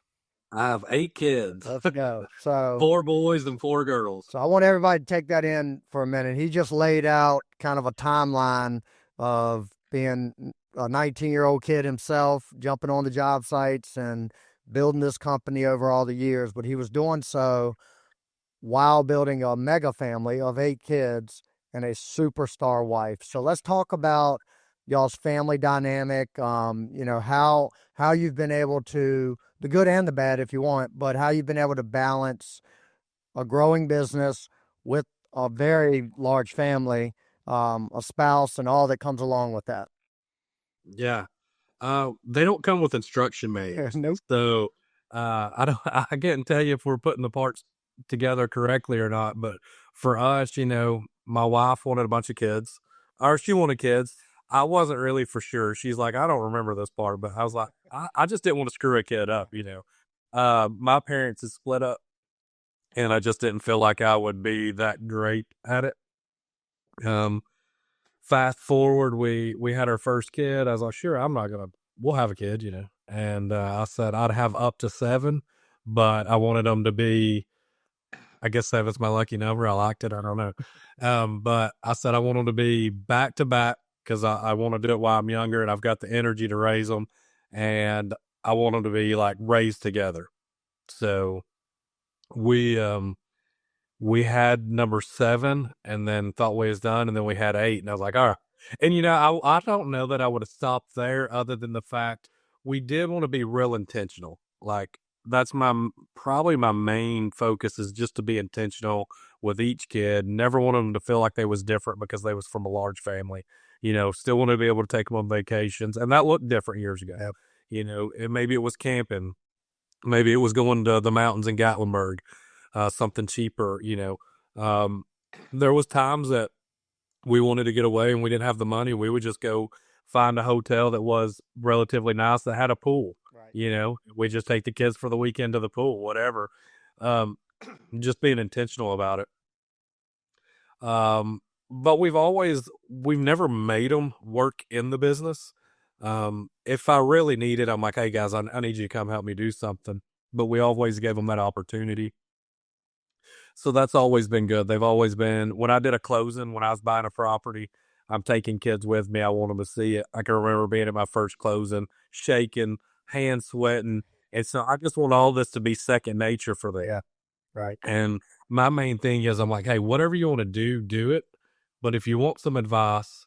I have 8 kids.
Let's go. So
4 boys and 4 girls.
So I want everybody to take that in for a minute. He just laid out kind of a timeline of being a 19-year-old kid himself, jumping on the job sites and building this company over all the years. But he was doing so while building a mega family of 8 kids and a superstar wife. So let's talk about y'all's family dynamic, how you've been able to, the good and the bad if you want, but how you've been able to balance a growing business with a very large family, a spouse, and all that comes along with that.
Yeah. They don't come with instruction manuals.
Nope.
So I can't tell you if we're putting the parts together correctly or not, but for us, my wife wanted a bunch of kids, or she wanted kids. I wasn't really for sure. She's like, I don't remember this part, but I was like, I just didn't want to screw a kid up, my parents had split up and I just didn't feel like I would be that great at it. Fast forward, we had our first kid. I was like, sure, we'll have a kid, and I said I'd have up to 7, but I wanted them to be, I guess 7's my lucky number. I liked it. I don't know. But I said I want them to be back to back because I want to do it while I'm younger and I've got the energy to raise them. And I want them to be like raised together. So we had number 7 and then thought we was done. And then we had 8 and I was like, all right. And, I don't know that I would have stopped there other than the fact we did want to be real intentional. Like, that's probably my main focus is just to be intentional with each kid. Never want them to feel like they was different because they was from a large family. Still want to be able to take them on vacations, and that looked different years ago. Yep. Maybe it was camping, maybe it was going to the mountains in Gatlinburg, something cheaper. There was times that we wanted to get away and we didn't have the money. We would just go find a hotel that was relatively nice that had a pool. Right. We just take the kids for the weekend to the pool, whatever. Just being intentional about it. But we've never made them work in the business. If I really need it, I'm like, hey guys, I need you to come help me do something. But we always gave them that opportunity. So that's always been good. They've always been, when I did a closing, when I was buying a property, I'm taking kids with me. I want them to see it. I can remember being at my first closing, shaking, hands sweating. And so I just want all this to be second nature for them.
Yeah. Right.
And my main thing is I'm like, hey, whatever you want to do it. But if you want some advice,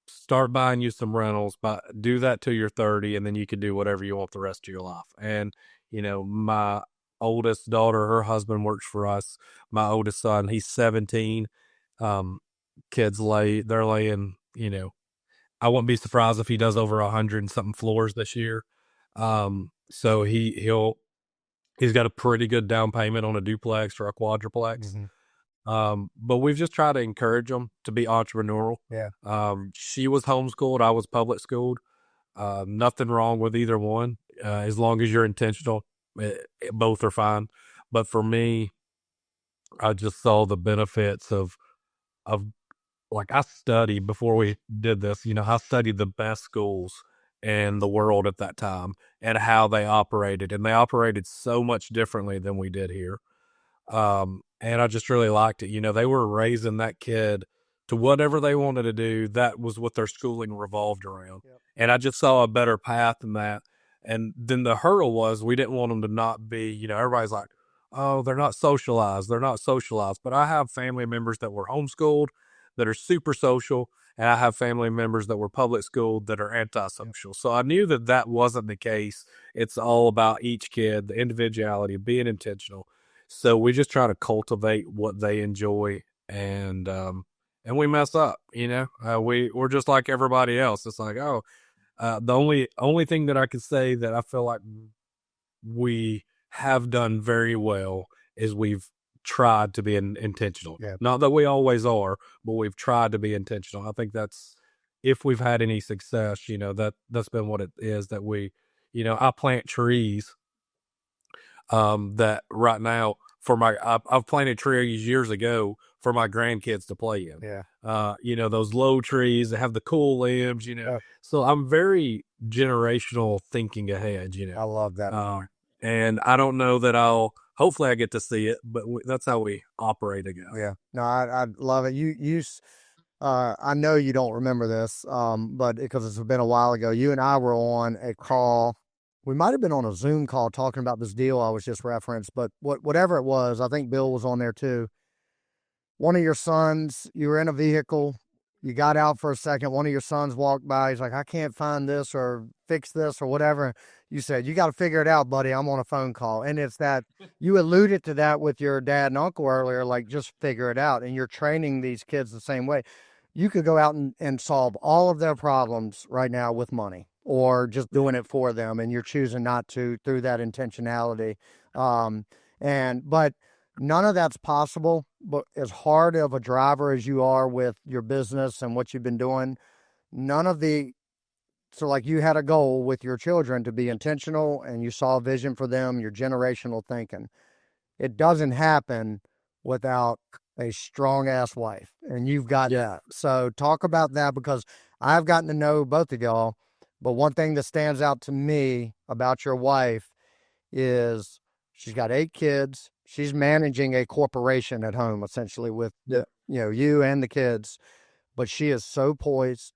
start buying you some rentals, do that till you're 30, and then you can do whatever you want the rest of your life. And, my oldest daughter, her husband works for us. My oldest son, he's 17. Kids they're laying, I wouldn't be surprised if he does over 100 and something floors this year. So he's got a pretty good down payment on a duplex or a quadruplex. Mm-hmm. But we've just tried to encourage them to be entrepreneurial.
Yeah.
She was homeschooled. I was public schooled. Nothing wrong with either one. As long as you're intentional, both are fine. But for me, I just saw the benefits of like I studied before we did this, I studied the best schools in the world at that time and how they operated. And they operated so much differently than we did here. And I just really liked it. They were raising that kid to whatever they wanted to do. That was what their schooling revolved around.
Yep.
And I just saw a better path than that. And then the hurdle was we didn't want them to not be, everybody's like, oh, they're not socialized. They're not socialized. But I have family members that were homeschooled that are super social. And I have family members that were public schooled that are antisocial. So I knew that that wasn't the case. It's all about each kid, the individuality, being intentional. So we just try to cultivate what they enjoy, and we mess up. We're just like everybody else. It's like, the only thing that I could say that I feel like we have done very well is we've tried to be intentional.
Yeah.
Not that we always are, but we've tried to be intentional. I think that's, if we've had any success, that's been what it is, that we, I plant trees that right now I've planted trees years ago for my grandkids to play in.
Yeah.
Those low trees that have the cool limbs,
Yeah.
So I'm very generational thinking ahead,
I love that.
and I don't know that hopefully I get to see it, but that's how we operate, I guess.
Yeah. No, I love it. I know you don't remember this, but because it's been a while ago, you and I were on a call. We might have been on a Zoom call talking about this deal I was just referenced, but whatever it was, I think Bill was on there too. One of your sons, you were in a vehicle, you got out for a second, one of your sons walked by, he's like, I can't find this or fix this or whatever. You said, you got to figure it out, buddy. I'm on a phone call. And it's that you alluded to that with your dad and uncle earlier, like just figure it out. And you're training these kids the same way. You could go out and solve all of their problems right now with money or just doing it for them. And you're choosing not to through that intentionality. But none of that's possible. But as hard of a driver as you are with your business and what you've been doing, so like you had a goal with your children to be intentional and you saw a vision for them, your generational thinking. It doesn't happen without a strong ass wife, and you've got that. So talk about that, because I've gotten to know both of y'all, but one thing that stands out to me about your wife is she's got 8 kids. She's managing a corporation at home, essentially, with you and the kids, but she is so poised,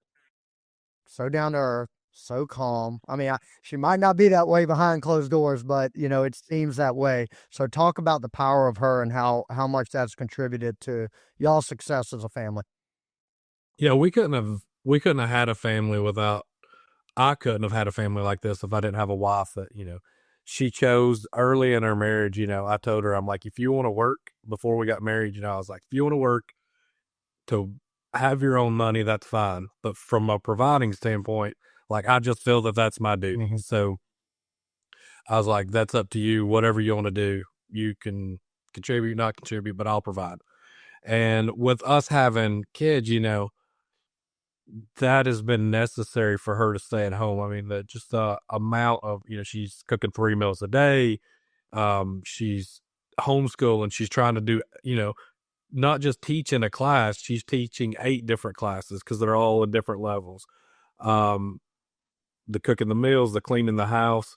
so down to earth, so calm. I mean, she might not be that way behind closed doors, but it seems that way. So talk about the power of her and how much that's contributed to y'all's success as a family.
Yeah, we couldn't have had a family without. I couldn't have had a family like this if I didn't have a wife that she chose early in our marriage. I told her, I'm like, if you want to work, before we got married, I was like, if you want to work to have your own money, that's fine. But from a providing standpoint, like, I just feel that that's my duty.
Mm-hmm.
So I was like, that's up to you. Whatever you want to do, you can contribute, not contribute, but I'll provide. And with us having kids, that has been necessary for her to stay at home. I mean, just the amount of, she's cooking 3 meals a day. She's homeschooling. She's trying to do, not just teach in a class, she's teaching 8 different classes because they're all at different levels. The cooking the meals, the cleaning the house,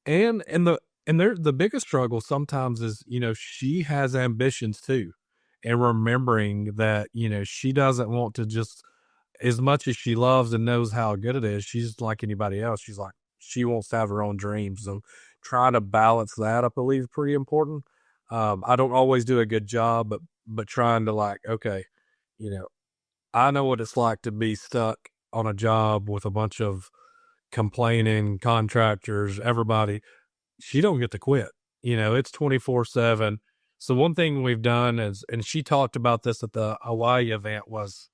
and the biggest struggle sometimes is, she has ambitions too, and remembering that, she doesn't want to just, as much as she loves and knows how good it is, she's like anybody else. She's like, she wants to have her own dreams. So trying to balance that, I believe, is pretty important. I don't always do a good job, but trying to, like, okay, I know what it's like to be stuck on a job with a bunch of complaining contractors, everybody. She don't get to quit. It's 24/7. So one thing we've done is, and she talked about this at the Hawaii event, was,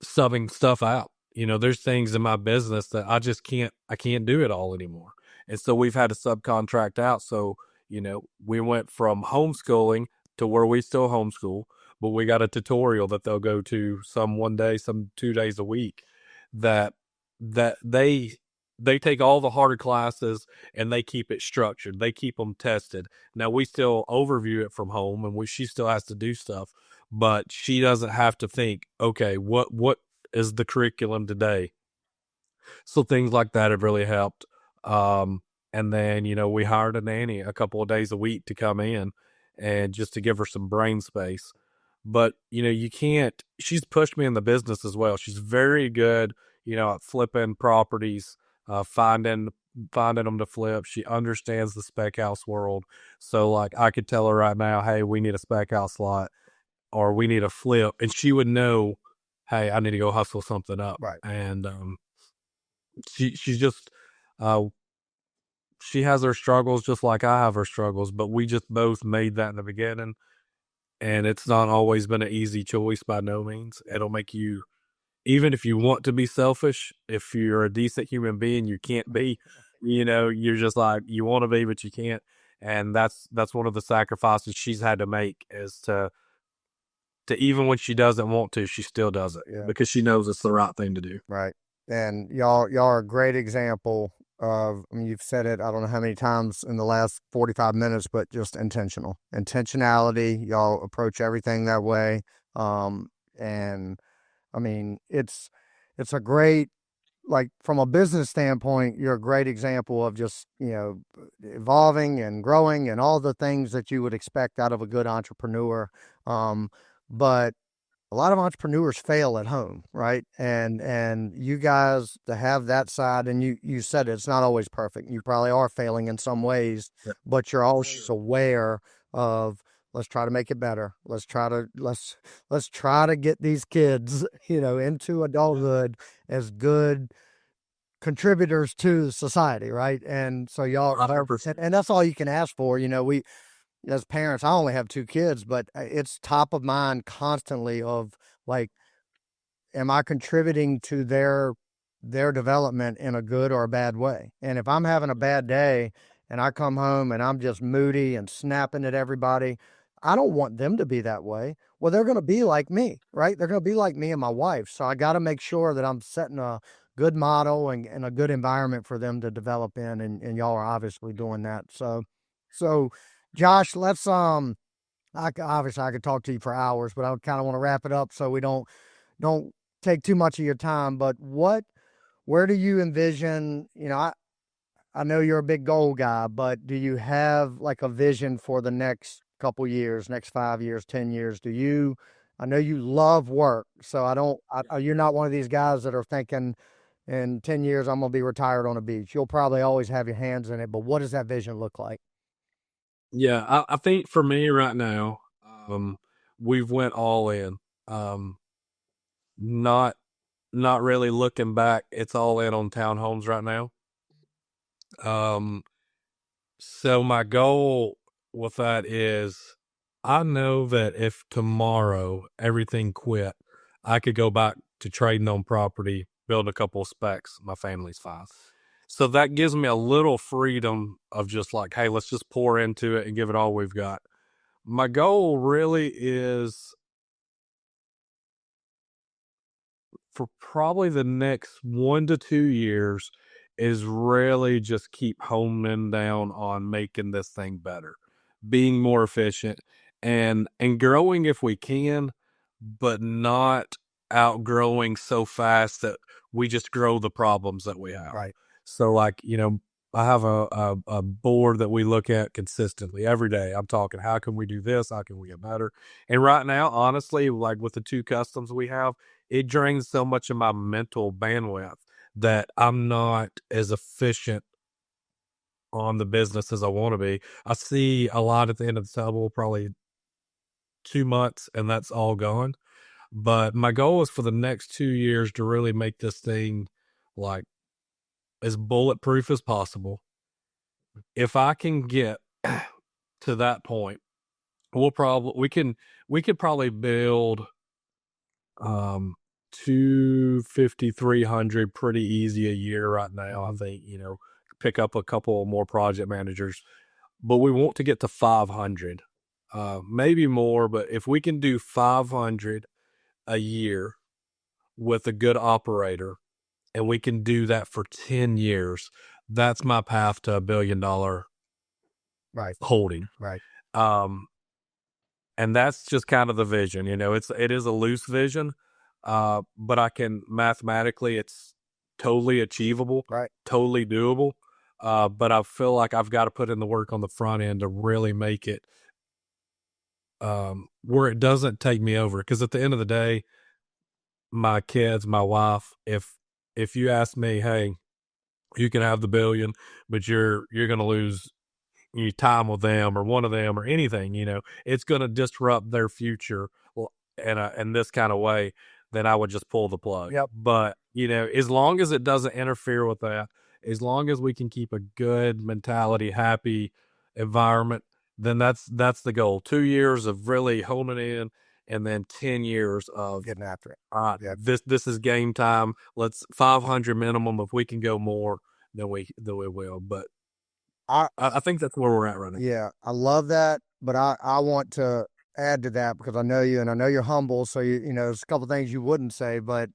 subbing stuff out. There's things in my business that I can't do it all anymore. And so we've had to subcontract out. So, we went from homeschooling to where we still homeschool, but we got a tutorial that they'll go to some one day, some 2 days a week, that that they take all the harder classes and they keep it structured. They keep them tested. Now we still overview it from home, and she still has to do stuff, but she doesn't have to think, okay, what is the curriculum today? So things like that have really helped. Um, and then, we hired a nanny a couple of days a week to come in and just to give her some brain space. But, you can't, she's pushed me in the business as well. She's very good, at flipping properties, finding them to flip. She understands the spec house world. So like I could tell her right now, hey, we need a spec house lot or we need a flip. And she would know, hey, I need to go hustle something up.
Right.
And, she's just uh she has her struggles just like I have her struggles, but we just both made that in the beginning, and it's not always been an easy choice by no means. It'll make you, even if you want to be selfish, if you're a decent human being, you can't be. You're just like you want to be, but you can't. And that's one of the sacrifices she's had to make, is to even when she doesn't want to, she still does it, because she knows it's the right thing to do.
Right. And y'all are a great example of, I mean, you've said it, I don't know how many times in the last 45 minutes, but just intentionality. Y'all approach everything that way. And I mean, it's a great, like from a business standpoint, you're a great example of just, evolving and growing and all the things that you would expect out of a good entrepreneur. But a lot of entrepreneurs fail at home, right? And you guys to have that side, and you said it's not always perfect. You probably are failing in some ways, but you're always aware of, let's try to make it better. Let's try to get these kids, into adulthood as good contributors to society, right? And so y'all,
100%.
and that's all you can ask for. We, as parents, I only have 2 kids, but it's top of mind constantly of like, am I contributing to their development in a good or a bad way? And if I'm having a bad day and I come home and I'm just moody and snapping at everybody, I don't want them to be that way. Well, they're going to be like me, right? They're going to be like me and my wife. So I got to make sure that I'm setting a good model and a good environment for them to develop in. And y'all are obviously doing that. So Josh, let's obviously I could talk to you for hours, but I kind of want to wrap it up so we don't take too much of your time. But where do you envision? I know you're a big goal guy, but do you have like a vision for the next couple years, next 5 years, 10 years? I know you love work, so you're not one of these guys that are thinking in 10 years I'm gonna be retired on a beach. You'll probably always have your hands in it, but what does that vision look like?
Yeah, I think for me right now, we've went all in. Um, not not really looking back. It's all in on townhomes right now. Um, so my goal with that is, I know that if tomorrow everything quit, I could go back to trading on property, build a couple of specs. My family's fine. So that gives me a little freedom of just like, hey, let's just pour into it and give it all we've got. My goal really is, for probably the next 1 to 2 years, is really just keep honing down on making this thing better, being more efficient, and growing if we can, but not outgrowing so fast that we just grow the problems that we have.
Right.
So like, I have a board that we look at consistently every day. I'm talking, how can we do this? How can we get better? And right now, honestly, like with the 2 customs we have, it drains so much of my mental bandwidth that I'm not as efficient on the business as I want to be. I see a lot at the end of the tunnel, probably 2 months, and that's all gone. But my goal is for the next 2 years to really make this thing like as bulletproof as possible. If I can get to that point, we could probably build 250, 300 pretty easy a year right now. I think, pick up a couple more project managers, but we want to get to 500, maybe more. But if we can do 500 a year with a good operator, and we can do that for 10 years, that's my path to $1 billion
Right.
holding.
Right.
And that's just kind of the vision. It is a loose vision, but I can mathematically, it's totally achievable,
Right.
totally doable. But I feel like I've got to put in the work on the front end to really make it where it doesn't take me over. Because at the end of the day, my kids, my wife, if you ask me, hey, you can have the billion, but you're going to lose your time with them or one of them or anything, it's going to disrupt their future in this kind of way, then I would just pull the plug.
Yep.
But, as long as it doesn't interfere with that, as long as we can keep a good mentality, happy environment, then that's the goal. 2 years of really honing in, and then 10 years of
getting after it.
Yeah. This is game time. Let's 500 minimum. If we can go more, then we will. But I think that's where we're at right now.
Yeah, I love that, but I want to add to that because I know you and I know you're humble. So there's a couple things you wouldn't say, but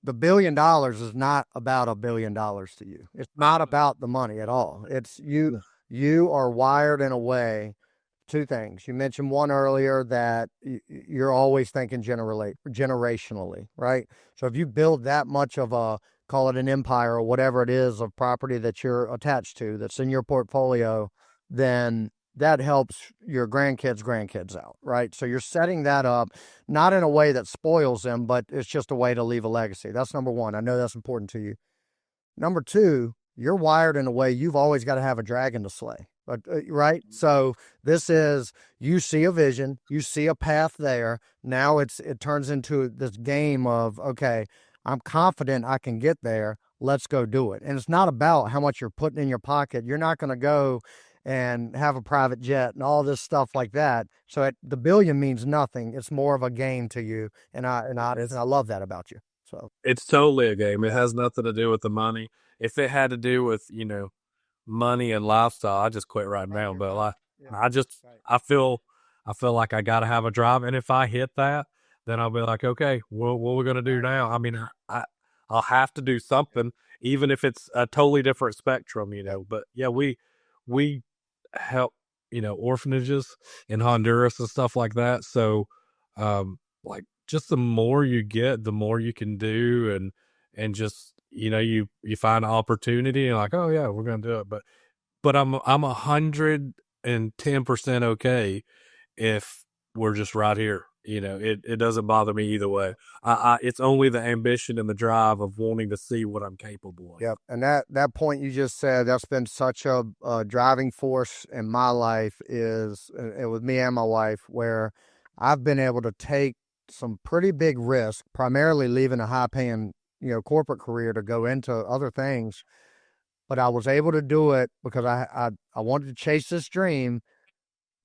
the $1 billion is not about $1 billion to you. It's not about the money at all. It's you. You are wired in a way. Two things. You mentioned one earlier, that you're always thinking generationally, right? So if you build that much of call it an empire or whatever it is of property that you're attached to, that's in your portfolio, then that helps your grandkids out, right? So you're setting that up, not in a way that spoils them, but it's just a way to leave a legacy. That's number one. I know that's important to you. Number two, you're wired in a way you've always got to have a dragon to slay. But right. So this is, you see a vision, you see a path there. Now it turns into this game of, okay, I'm confident I can get there. Let's go do it. And it's not about how much you're putting in your pocket. You're not going to go and have a private jet and all this stuff like that. So the billion means nothing. It's more of a game to you. And I love that about you. So
it's totally a game. It has nothing to do with the money. If it had to do with, money and lifestyle, I just quit right now. But I feel like I got to have a drive. And if I hit that, then I'll be like, okay, what are we going to do now? I mean, I'll have to do something, even if it's a totally different spectrum, but yeah, we help, orphanages in Honduras and stuff like that. So, like, just the more you get, the more you can do. And just, you find an opportunity and like, oh yeah, we're going to do it. But I'm 110% okay if we're just right here. It doesn't bother me either way. It's only the ambition and the drive of wanting to see what I'm capable of.
Yep. And that point you just said, that's been such a driving force in my life, is with me and my wife, where I've been able to take some pretty big risk, primarily leaving a high paying, corporate career to go into other things. But I was able to do it because I wanted to chase this dream.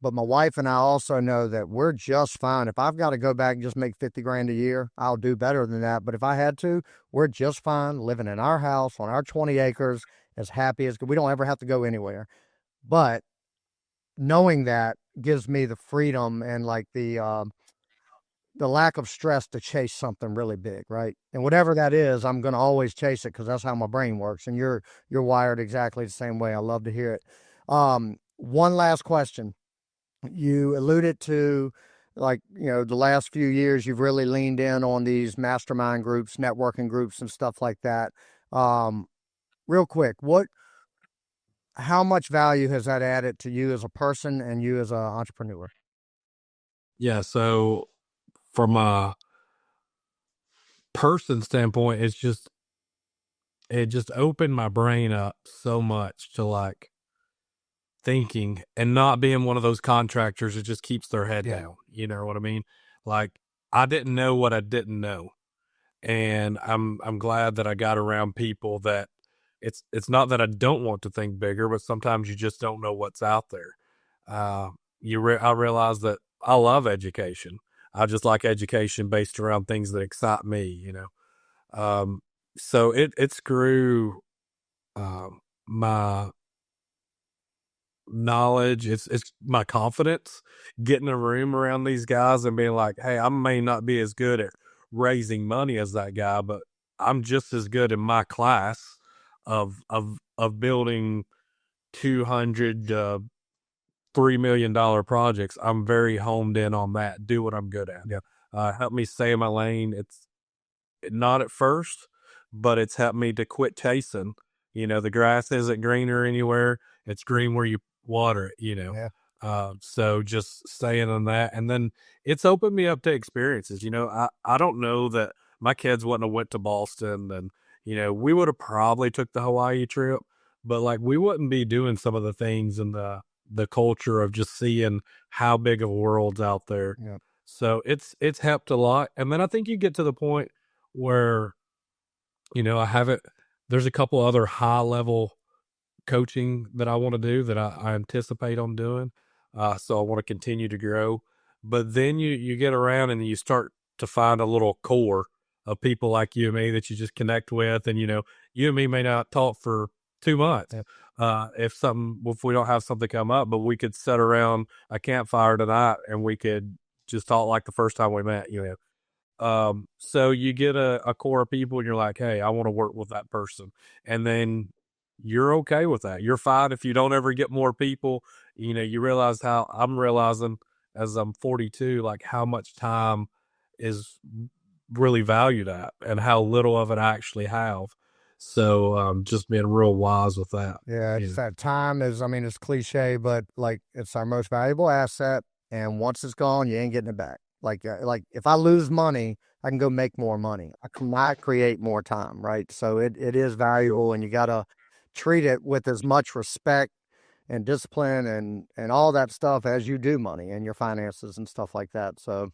But my wife and I also know that we're just fine. If I've got to go back and just make 50 grand a year, I'll do better than that. But if I had to, we're just fine living in our house on our 20 acres, as happy as we don't ever have to go anywhere. But knowing that gives me the freedom and like the lack of stress to chase something really big, right? And whatever that is, I'm going to always chase it because that's how my brain works. And you're wired exactly the same way. I love to hear it. One last question. You alluded to, like, the last few years, you've really leaned in on these mastermind groups, networking groups and stuff like that. Real quick, how much value has that added to you as a person and you as an entrepreneur?
Yeah. So from a person standpoint, it just opened my brain up so much to like thinking and not being one of those contractors that just keeps their head down. You know what I mean? Like, I didn't know what I didn't know. And I'm glad that I got around people that it's not that I don't want to think bigger, but sometimes you just don't know what's out there. I realized that I love education. I just like education based around things that excite me, so it grew my knowledge. It's my confidence, getting a room around these guys and being like, hey, I may not be as good at raising money as that guy, but I'm just as good in my class of building 200 $3 million projects. I'm very homed in on that. Do what I'm good at.
Yep.
Help me stay in my lane. It's not at first, but it's helped me to quit chasing. The grass isn't greener anywhere. It's green where you water it.
Yeah.
So just staying on that, and then it's opened me up to experiences. I don't know that my kids wouldn't have went to Boston, and we would have probably took the Hawaii trip, but like we wouldn't be doing some of the things and the culture of just seeing how big of a world's out there.
Yeah.
So it's helped a lot. And then I think you get to the point where, there's a couple other high level coaching that I want to do that I anticipate on doing. So I want to continue to grow. But then you get around and you start to find a little core of people like you and me that you just connect with. And, you and me may not talk for 2 months.
Yep.
If we don't have something come up, but we could sit around a campfire tonight and we could just talk like the first time we met, so you get a core of people and you're like, hey, I want to work with that person. And then you're okay with that. You're fine if you don't ever get more people. You realize how I'm realizing as I'm 42, like how much time is really valued at and how little of it I actually have. So just being real wise with that.
Yeah, it's that time is, it's cliche, but like it's our most valuable asset. And once it's gone, you ain't getting it back. Like if I lose money, I can go make more money. I cannot create more time, right? So it is valuable, and you got to treat it with as much respect and discipline and all that stuff as you do money and your finances and stuff like that. So,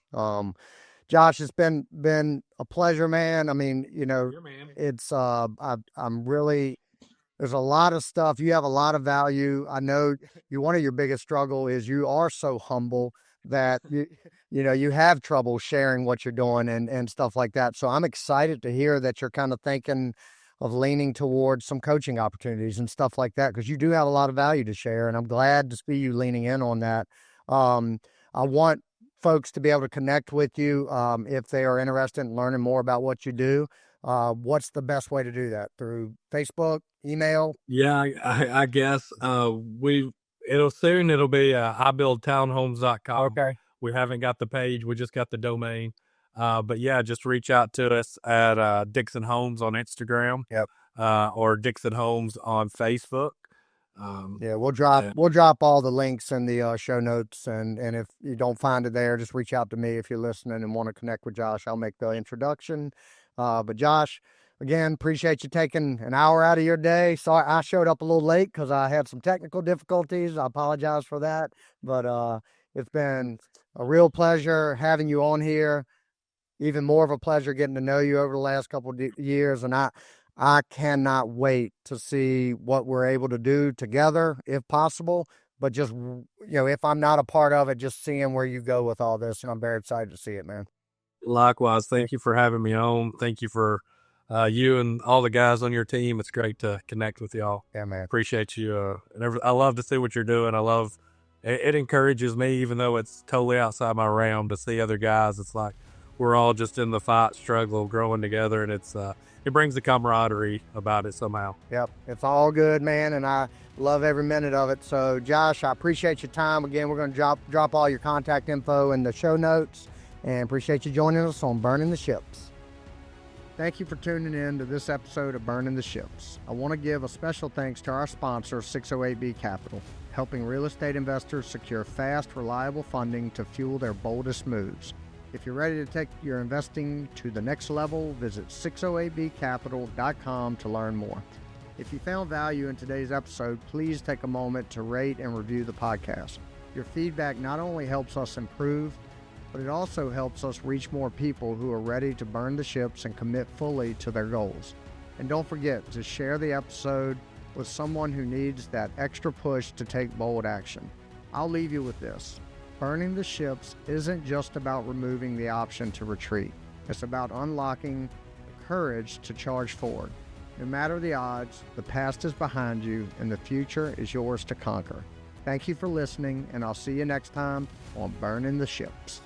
Josh, it's been a pleasure, man. It's I'm really, there's a lot of stuff. You have a lot of value. I know one of your biggest struggle is you are so humble that you have trouble sharing what you're doing and stuff like that. So I'm excited to hear that you're kind of thinking of leaning towards some coaching opportunities and stuff like that, because you do have a lot of value to share, and I'm glad to see you leaning in on that. I want folks to be able to connect with you if they are interested in learning more about what you do. What's the best way to do that? Through Facebook, email?
Yeah, I guess it'll be ibuildtownhomes.com.
Okay.
We haven't got the page. We just got the domain. But yeah, just reach out to us at Dixon Homes on Instagram.
Yep.
Or Dixon Homes on Facebook.
We'll drop all the links in the show notes, and if you don't find it there, just reach out to me if you're listening and want to connect with Josh. I'll make the introduction. But Josh, again, appreciate you taking an hour out of your day. Sorry, I showed up a little late because I had some technical difficulties. I apologize for that, but it's been a real pleasure having you on here. Even more of a pleasure getting to know you over the last couple of years, and I cannot wait to see what we're able to do together, if possible. But just, if I'm not a part of it, just seeing where you go with all this, and I'm very excited to see it, man.
Likewise, thank you for having me on. Thank you for you and all the guys on your team. It's great to connect with y'all.
Yeah, man.
Appreciate you. I love to see what you're doing. I love it. Encourages me, even though it's totally outside my realm, to see other guys. It's like we're all just in the fight, struggle, growing together, and it brings the camaraderie about it somehow.
Yep, it's all good, man, and I love every minute of it. So, Josh, I appreciate your time. Again, we're going to drop all your contact info in the show notes, and appreciate you joining us on Burning the Ships. Thank you for tuning in to this episode of Burning the Ships. I want to give a special thanks to our sponsor, 608B Capital, helping real estate investors secure fast, reliable funding to fuel their boldest moves. If you're ready to take your investing to the next level, visit 608bcapital.com to learn more. If you found value in today's episode, please take a moment to rate and review the podcast. Your feedback not only helps us improve, but it also helps us reach more people who are ready to burn the ships and commit fully to their goals. And don't forget to share the episode with someone who needs that extra push to take bold action. I'll leave you with this. Burning the ships isn't just about removing the option to retreat. It's about unlocking the courage to charge forward. No matter the odds, the past is behind you and the future is yours to conquer. Thank you for listening, and I'll see you next time on Burning the Ships.